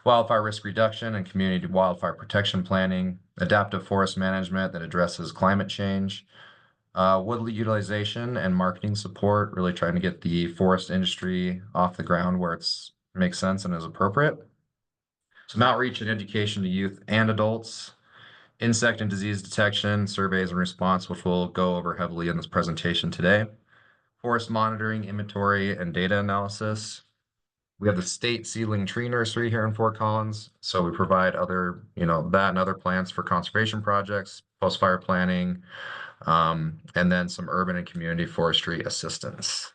wildfire risk reduction and community wildfire protection planning, adaptive forest management that addresses climate change, wood utilization and marketing support, really trying to get the forest industry off the ground where it's makes sense and is appropriate. Some outreach and education to youth and adults, insect and disease detection, surveys and response, which we'll go over heavily in this presentation today, forest monitoring, inventory, and data analysis. We have the state seedling tree nursery here in Fort Collins. So we provide other, that and other plants for conservation projects, post-fire planning, and then some urban and community forestry assistance.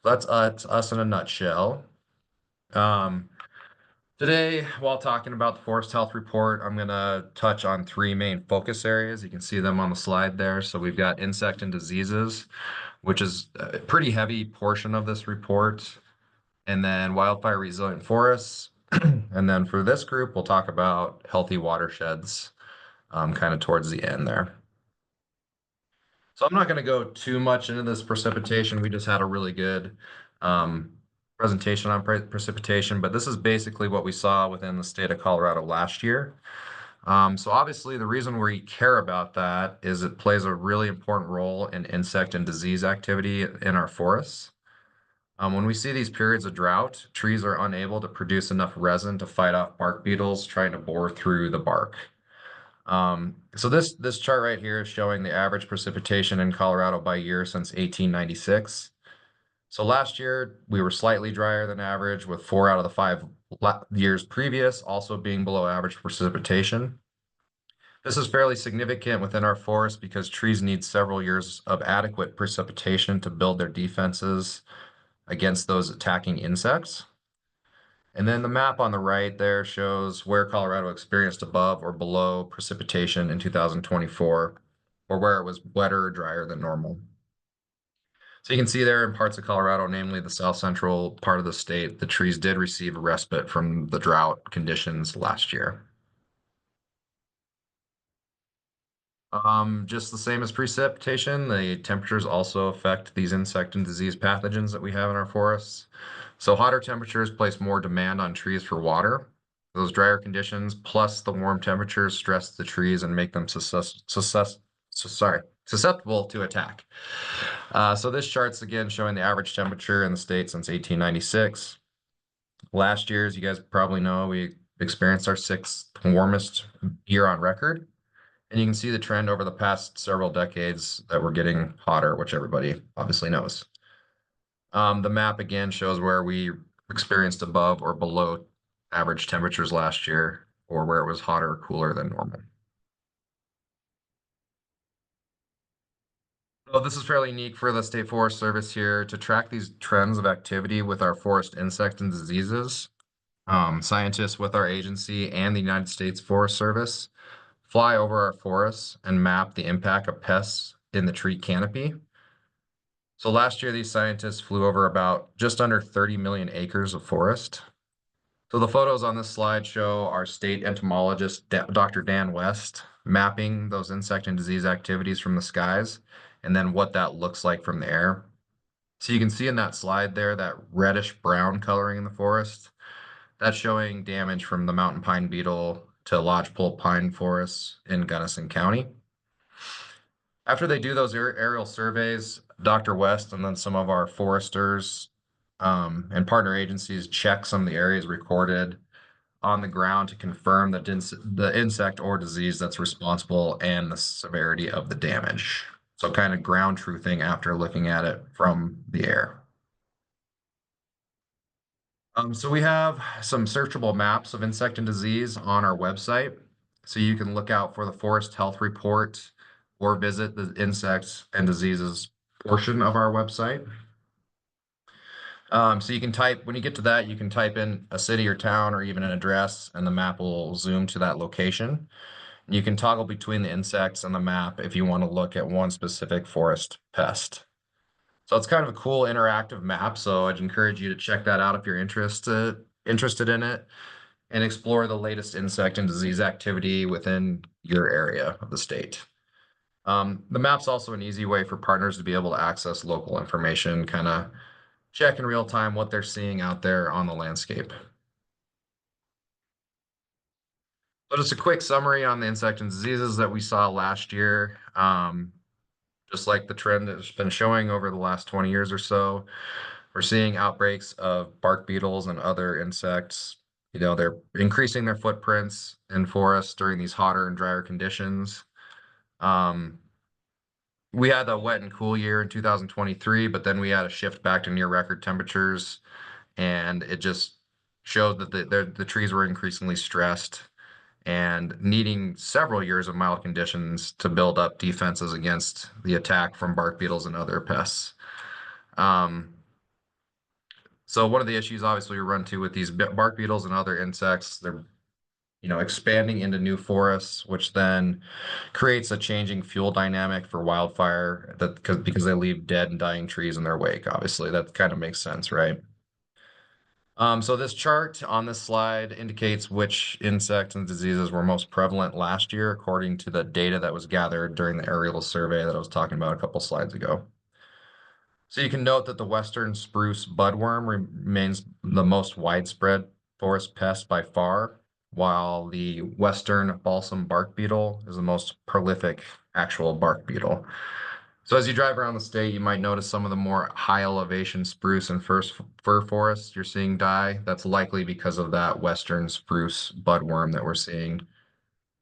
That's us in a nutshell. Today, while talking about the Forest Health Report, I'm going to touch on three main focus areas. You can see them on the slide there. So we've got insect and diseases, which is a pretty heavy portion of this report, and then wildfire resilient forests. And then for this group, we'll talk about healthy watersheds kind of towards the end there. So I'm not going to go too much into this precipitation. We just had a really good presentation on precipitation, but this is basically what we saw within the state of Colorado last year. So obviously the reason we care about that is it plays a really important role in insect and disease activity in our forests. When we see these periods of drought, trees are unable to produce enough resin to fight off bark beetles trying to bore through the bark. So this chart right here is showing the average precipitation in Colorado by year since 1896. So last year we were slightly drier than average, with 4 out of the 5 years previous also being below average precipitation. This is fairly significant within our forest because trees need several years of adequate precipitation to build their defenses against those attacking insects. And then the map on the right there shows where Colorado experienced above or below precipitation in 2024, or where it was wetter or drier than normal. So you can see there in parts of Colorado, namely the south central part of the state, the trees did receive a respite from the drought conditions last year. Just the same as precipitation, the temperatures also affect these insect and disease pathogens that we have in our forests. So hotter temperatures place more demand on trees for water. Those drier conditions plus the warm temperatures stress the trees and make them susceptible to attack. So this chart's again showing the average temperature in the state since 1896. Last year, as you guys probably know, we experienced our 6th warmest year on record. And you can see the trend over the past several decades that we're getting hotter, which everybody obviously knows. The map again shows where we experienced above or below average temperatures last year, or where it was hotter or cooler than normal. So this is fairly unique for the State Forest Service here to track these trends of activity with our forest insect and diseases. Scientists with our agency and the United States Forest Service fly over our forests and map the impact of pests in the tree canopy. So last year, these scientists flew over about just under 30 million acres of forest. So the photos on this slide show our state entomologist, Dr. Dan West, mapping those insect and disease activities from the skies, and then what that looks like from the air. So you can see in that slide there, that reddish brown coloring in the forest, that's showing damage from the mountain pine beetle to lodgepole pine forests in Gunnison County. After they do those aerial surveys, Dr. West and then some of our foresters and partner agencies check some of the areas recorded on the ground to confirm the insect or disease that's responsible and the severity of the damage. So kind of ground truthing after looking at it from the air. So we have some searchable maps of insect and disease on our website. So you can look out for the Forest Health Report or visit the insects and diseases portion of our website. So you can type, when you get to that, you can type in a city or town or even an address, and the map will zoom to that location. You can toggle between the insects and the map if you want to look at one specific forest pest. So it's kind of a cool interactive map. So I'd encourage you to check that out if you're interested in it and explore the latest insect and disease activity within your area of the state. The map's also an easy way for partners to be able to access local information, kind of check in real time what they're seeing out there on the landscape. So just a quick summary on the insect and diseases that we saw last year. Just like the trend that's been showing over the last 20 years or so, we're seeing outbreaks of bark beetles and other insects. You know, they're increasing their footprints in forests during these hotter and drier conditions. Um, we had a wet and cool year in 2023, but then we had a shift back to near record temperatures, and it just showed that the trees were increasingly stressed and needing several years of mild conditions to build up defenses against the attack from bark beetles and other pests. So one of the issues obviously we run to with these bark beetles and other insects, they're expanding into new forests, which then creates a changing fuel dynamic for wildfire because they leave dead and dying trees in their wake. Obviously, that kind of makes sense, right? So this chart on this slide indicates which insects and diseases were most prevalent last year, according to the data that was gathered during the aerial survey that I was talking about a couple slides ago. So you can note that the western spruce budworm remains the most widespread forest pest by far, while the western balsam bark beetle is the most prolific actual bark beetle. So as you drive around the state, you might notice some of the more high elevation spruce and fir forests you're seeing die. That's likely because of that western spruce budworm that we're seeing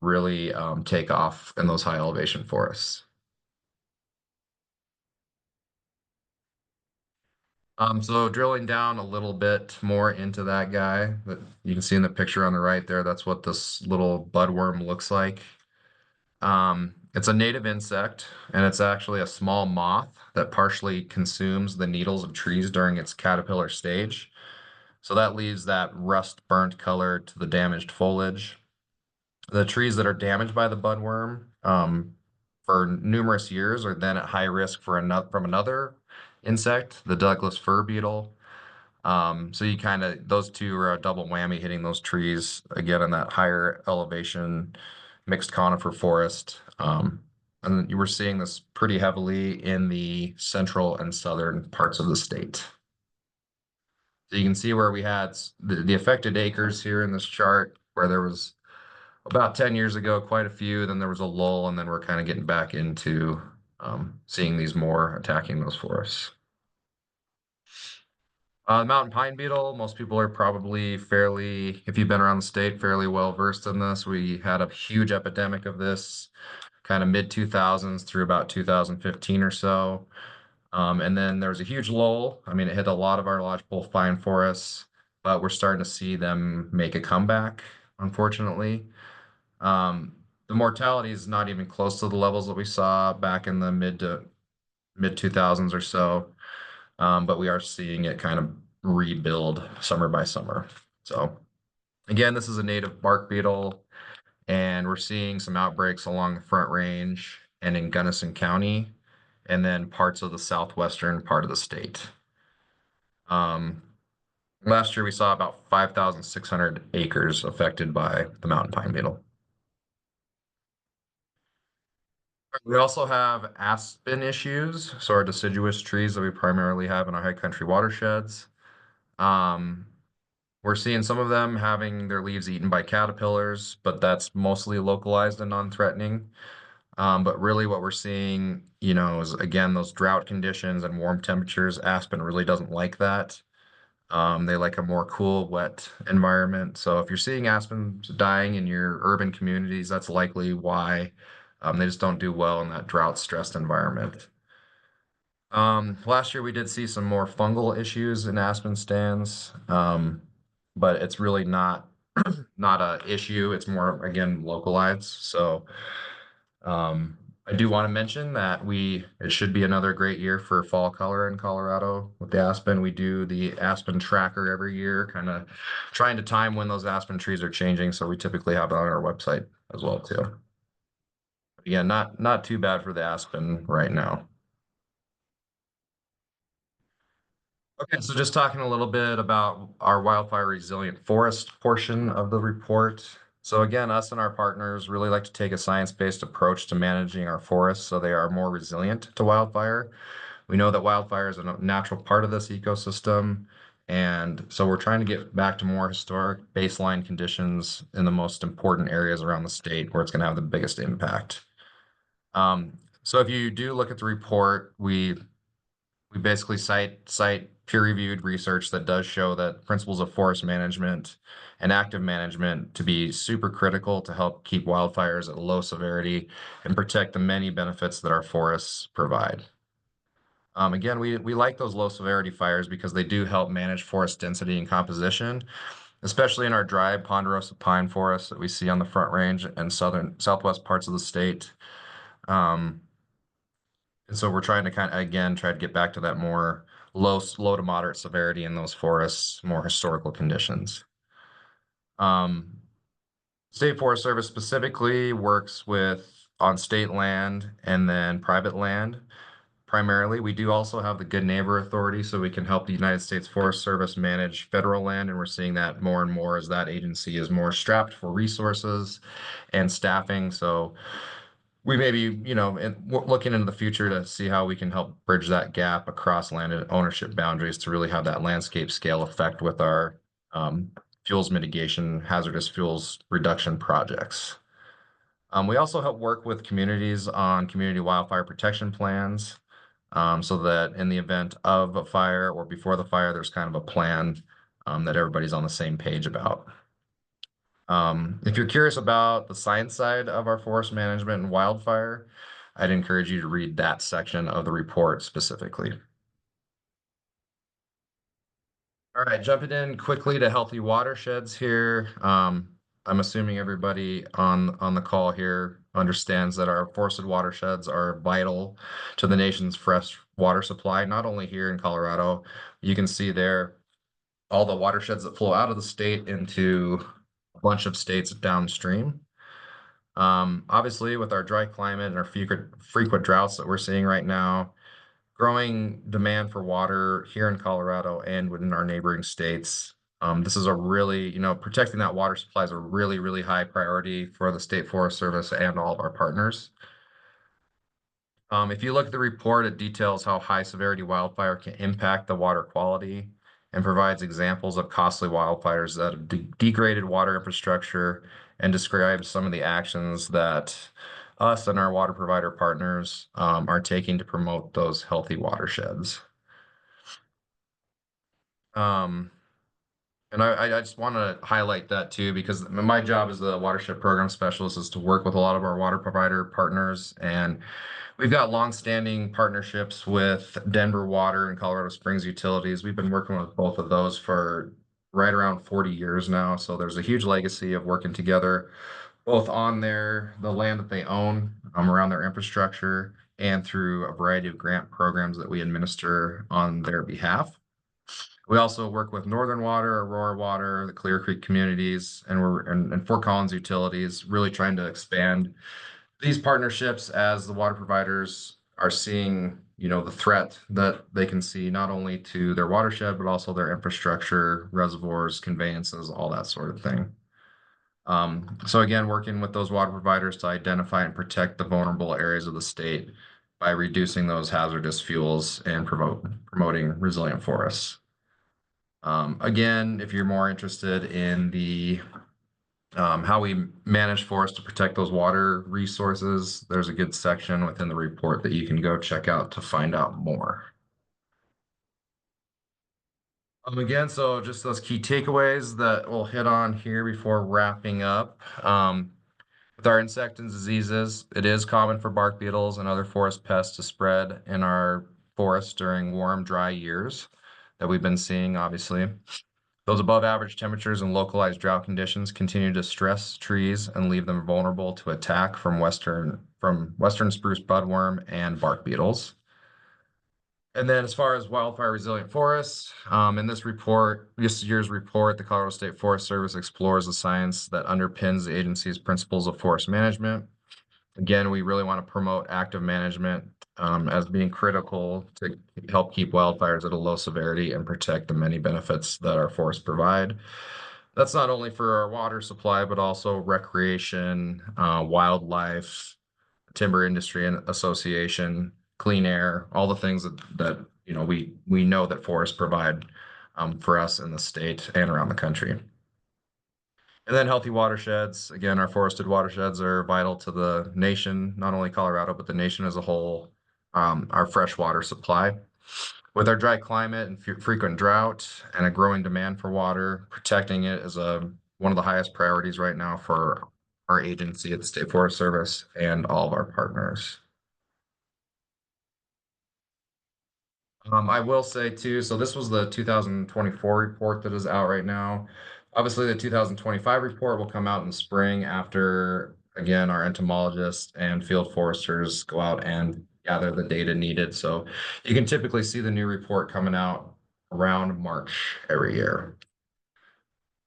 really take off in those high elevation forests. So drilling down a little bit more into that guy that you can see in the picture on the right there, that's what this little budworm looks like. It's a native insect, and it's actually a small moth that partially consumes the needles of trees during its caterpillar stage. So that leaves that rust burnt color to the damaged foliage. The trees that are damaged by the budworm for numerous years are then at high risk for from another insect, the Douglas fir beetle. So you kind of, those two are a double whammy hitting those trees again in that higher elevation mixed conifer forest. And you were seeing this pretty heavily in the central and southern parts of the state. So you can see where we had the affected acres here in this chart, where there was about 10 years ago, quite a few, then there was a lull, and then we're kind of getting back into seeing these more attacking those forests. Mountain pine beetle, most people are probably fairly, if you've been around the state, fairly well versed in this. We had a huge epidemic of this kind of mid 2000s through about 2015 or so. And then there was a huge lull. I mean, it hit a lot of our lodgepole pine forests, but we're starting to see them make a comeback, unfortunately. The mortality is not even close to the levels that we saw back in the mid 2000s or so. But we are seeing it kind of rebuild summer by summer. So again, this is a native bark beetle, and we're seeing some outbreaks along the Front Range and in Gunnison County, and then parts of the southwestern part of the state. Last year we saw about 5,600 acres affected by the mountain pine beetle. We also have aspen issues, so our deciduous trees that we primarily have in our high country watersheds. We're seeing some of them having their leaves eaten by caterpillars, but that's mostly localized and non-threatening. But really what we're seeing, is again, those drought conditions and warm temperatures. Aspen really doesn't like that. They like a more cool, wet environment. So if you're seeing aspens dying in your urban communities, that's likely why. They just don't do well in that drought-stressed environment. Last year we did see some more fungal issues in aspen stands, but it's really not a issue. It's more, again, localized. So I do want to mention that it should be another great year for fall color in Colorado with the aspen. We do the aspen tracker every year, kind of trying to time when those aspen trees are changing. So we typically have it on our website as well too. Again, not too bad for the aspen right now. Okay, so just talking a little bit about our wildfire resilient forest portion of the report. So again, us and our partners really like to take a science-based approach to managing our forests so they are more resilient to wildfire. We know that wildfire is a natural part of this ecosystem. And so we're trying to get back to more historic baseline conditions in the most important areas around the state where it's going to have the biggest impact. So if you do look at the report, we basically cite peer-reviewed research that does show that principles of forest management and active management to be super critical to help keep wildfires at low severity and protect the many benefits that our forests provide. Again, we like those low severity fires because they do help manage forest density and composition, especially in our dry ponderosa pine forests that we see on the Front Range and southwest parts of the state. And so we're trying to try to get back to that more low to moderate severity in those forests, more historical conditions. State Forest Service specifically works on state land and then private land. Primarily, we do also have the Good Neighbor Authority, so we can help the United States Forest Service manage federal land, and we're seeing that more and more as that agency is more strapped for resources and staffing. So we may be, looking into the future to see how we can help bridge that gap across land ownership boundaries to really have that landscape scale effect with our fuels mitigation, hazardous fuels reduction projects. We also help work with communities on community wildfire protection plans, so that in the event of a fire or before the fire, there's kind of a plan that everybody's on the same page about. If you're curious about the science side of our forest management and wildfire, I'd encourage you to read that section of the report specifically. All right, jumping in quickly to healthy watersheds here. I'm assuming everybody on the call here understands that our forested watersheds are vital to the nation's fresh water supply, not only here in Colorado. You can see there all the watersheds that flow out of the state into a bunch of states downstream. Obviously, with our dry climate and our frequent droughts that we're seeing right now, growing demand for water here in Colorado and within our neighboring states. This is a really, protecting that water supply is a really, really high priority for the State Forest Service and all of our partners. If you look at the report, it details how high severity wildfire can impact the water quality and provides examples of costly wildfires that have degraded water infrastructure and describes some of the actions that us and our water provider partners are taking to promote those healthy watersheds. And I just want to highlight that too, because my job as the watershed program specialist is to work with a lot of our water provider partners. And we've got longstanding partnerships with Denver Water and Colorado Springs Utilities. We've been working with both of those for right around 40 years now. So there's a huge legacy of working together, both on the land that they own, around their infrastructure, and through a variety of grant programs that we administer on their behalf. We also work with Northern Water, Aurora Water, the Clear Creek communities, and Fort Collins Utilities, really trying to expand these partnerships as the water providers are seeing, the threat that they can see not only to their watershed, but also their infrastructure, reservoirs, conveyances, all that sort of thing. So again, working with those water providers to identify and protect the vulnerable areas of the state by reducing those hazardous fuels and promoting resilient forests. Again, if you're more interested in the how we manage forests to protect those water resources, there's a good section within the report that you can go check out to find out more. Again, so just those key takeaways that we'll hit on here before wrapping up. With our insect and diseases, it is common for bark beetles and other forest pests to spread in our forests during warm, dry years that we've been seeing, obviously. Those above average temperatures and localized drought conditions continue to stress trees and leave them vulnerable to attack from western spruce budworm and bark beetles. And then as far as wildfire resilient forests, in this year's report, the Colorado State Forest Service explores the science that underpins the agency's principles of forest management. Again, we really want to promote active management as being critical to help keep wildfires at a low severity and protect the many benefits that our forests provide. that's not only for our water supply, but also recreation, wildlife, timber industry and association, clean air, all the things that you know we know that forests provide for us in the state and around the country. And then healthy watersheds. Again, our forested watersheds are vital to the nation, not only Colorado, but the nation as a whole. Our fresh water supply. With our dry climate and frequent drought and a growing demand for water, protecting it is one of the highest priorities right now for our agency at the State Forest Service and all of our partners. I will say too, so this was the 2024 report that is out right now. Obviously, the 2025 report will come out in spring after, again, our entomologists and field foresters go out and gather the data needed. So you can typically see the new report coming out around March every year.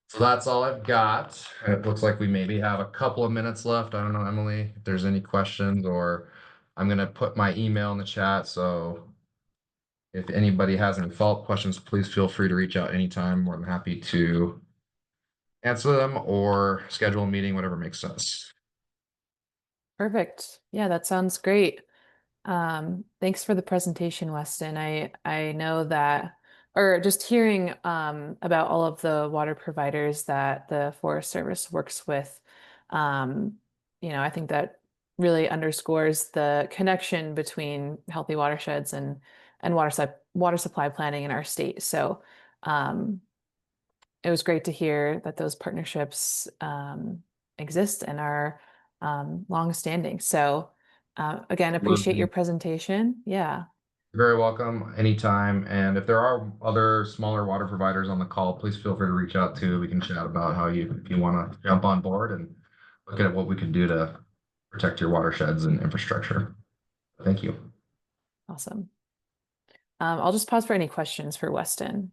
So that's all I've got. And it looks like we maybe have a couple of minutes left. I don't know, Emily, if there's any questions, or I'm going to put my email in the chat. So if anybody has any follow-up questions, please feel free to reach out anytime. More than happy to answer them or schedule a meeting, whatever makes sense. Perfect. Yeah, that sounds great. Thanks for the presentation, Weston. I know that, or just hearing about all of the water providers that the Forest Service works with, I think that really underscores the connection between healthy watersheds and water supply planning in our state. So it was great to hear that those partnerships exist and are long-standing. So again, appreciate your presentation. Yeah. You're very welcome anytime. And if there are other smaller water providers on the call, please feel free to reach out too. We can chat about how if you want to jump on board and look at what we can do to protect your watersheds and infrastructure. Thank you. Awesome. I'll just pause for any questions for Weston.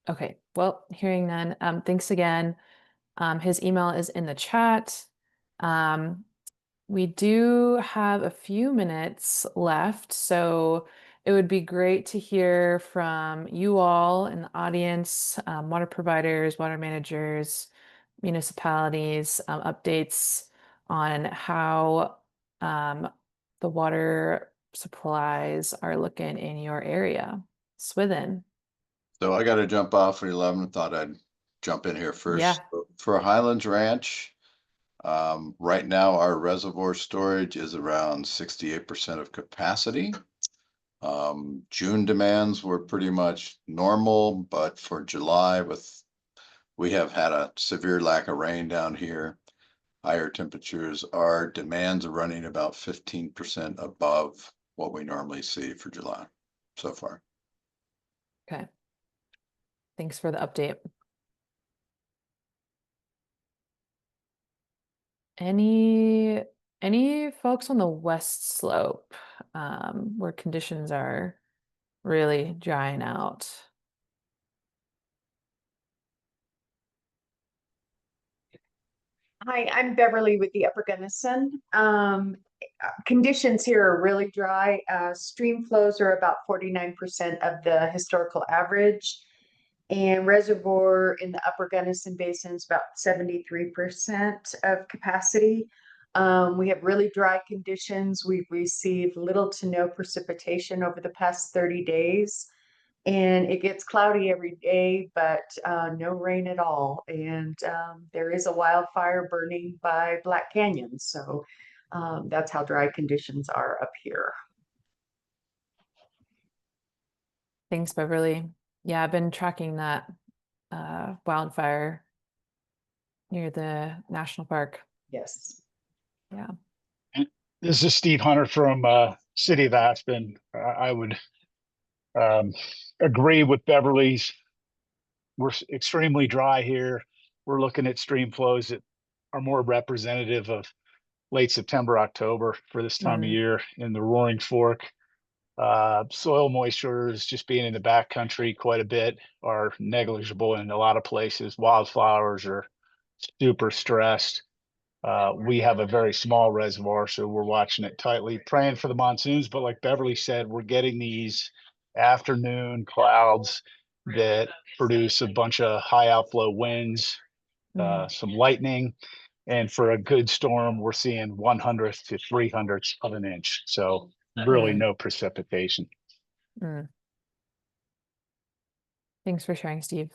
Okay, well, hearing none, thanks again. His email is in the chat. We do have a few minutes left, so it would be great to hear from you all in the audience, water providers, water managers, municipalities, updates on how the water supplies are looking in your area. Swithin. So I got to jump off at 11. Thought I'd jump in here first. Yeah. For Highlands Ranch, right now our reservoir storage is around 68% of capacity. June demands were pretty much normal, but for July, we have had a severe lack of rain down here. Higher temperatures, our demands are running about 15% above what we normally see for July so far. Okay. Thanks for the update. Any folks on the west slope where conditions are really drying out? Hi, I'm Beverly with the Upper Gunnison. Conditions here are really dry. Stream flows are about 49% of the historical average, and reservoir in the Upper Gunnison Basin is about 73% of capacity. We have really dry conditions. We've received little to no precipitation over the past 30 days. And it gets cloudy every day, but no rain at all. And there is a wildfire burning by Black Canyon. So that's how dry conditions are up here. Thanks, Beverly. Yeah, I've been tracking that wildfire near the national park. Yes. Yeah. This is Steve Hunter from City of Aspen. I would agree with Beverly's. We're extremely dry here. We're looking at stream flows that are more representative of late September, October for this time of year in the Roaring Fork. Soil moisture is just being in the backcountry quite a bit, are negligible in a lot of places. Wildflowers are super stressed. We have a very small reservoir, so we're watching it tightly, praying for the monsoons. But like Beverly said, we're getting these afternoon clouds that produce a bunch of high outflow winds, some lightning. And for a good storm, we're seeing 1/100th to 3/100th of an inch. So really Mm. no precipitation. Mm. Thanks for sharing, Steve.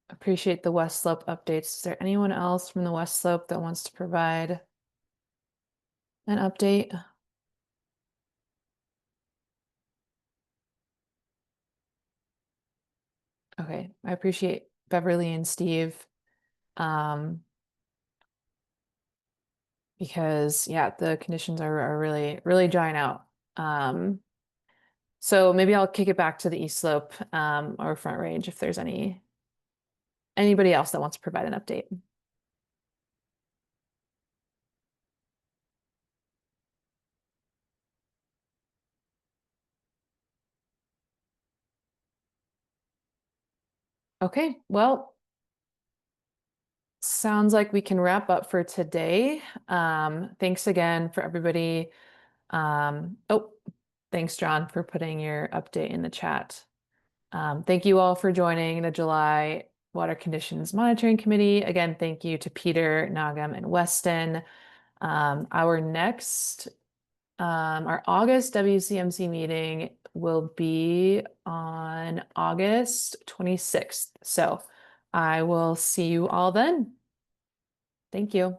Appreciate the West Slope updates. Is there anyone else from the West Slope that wants to provide an update? Okay, I appreciate Beverly and Steve. Because yeah, the conditions are really drying out. So maybe I'll kick it back to the East Slope or Front Range if there's anybody else that wants to provide an update. Okay, well, sounds like we can wrap up for today. Thanks again for everybody. Oh, thanks, John, for putting your update in the chat. Thank you all for joining the July Water Conditions Monitoring Committee. Again, thank you to Peter, Nagam, and Weston. Our August WCMC meeting will be on August 26th. So I will see you all then. Thank you.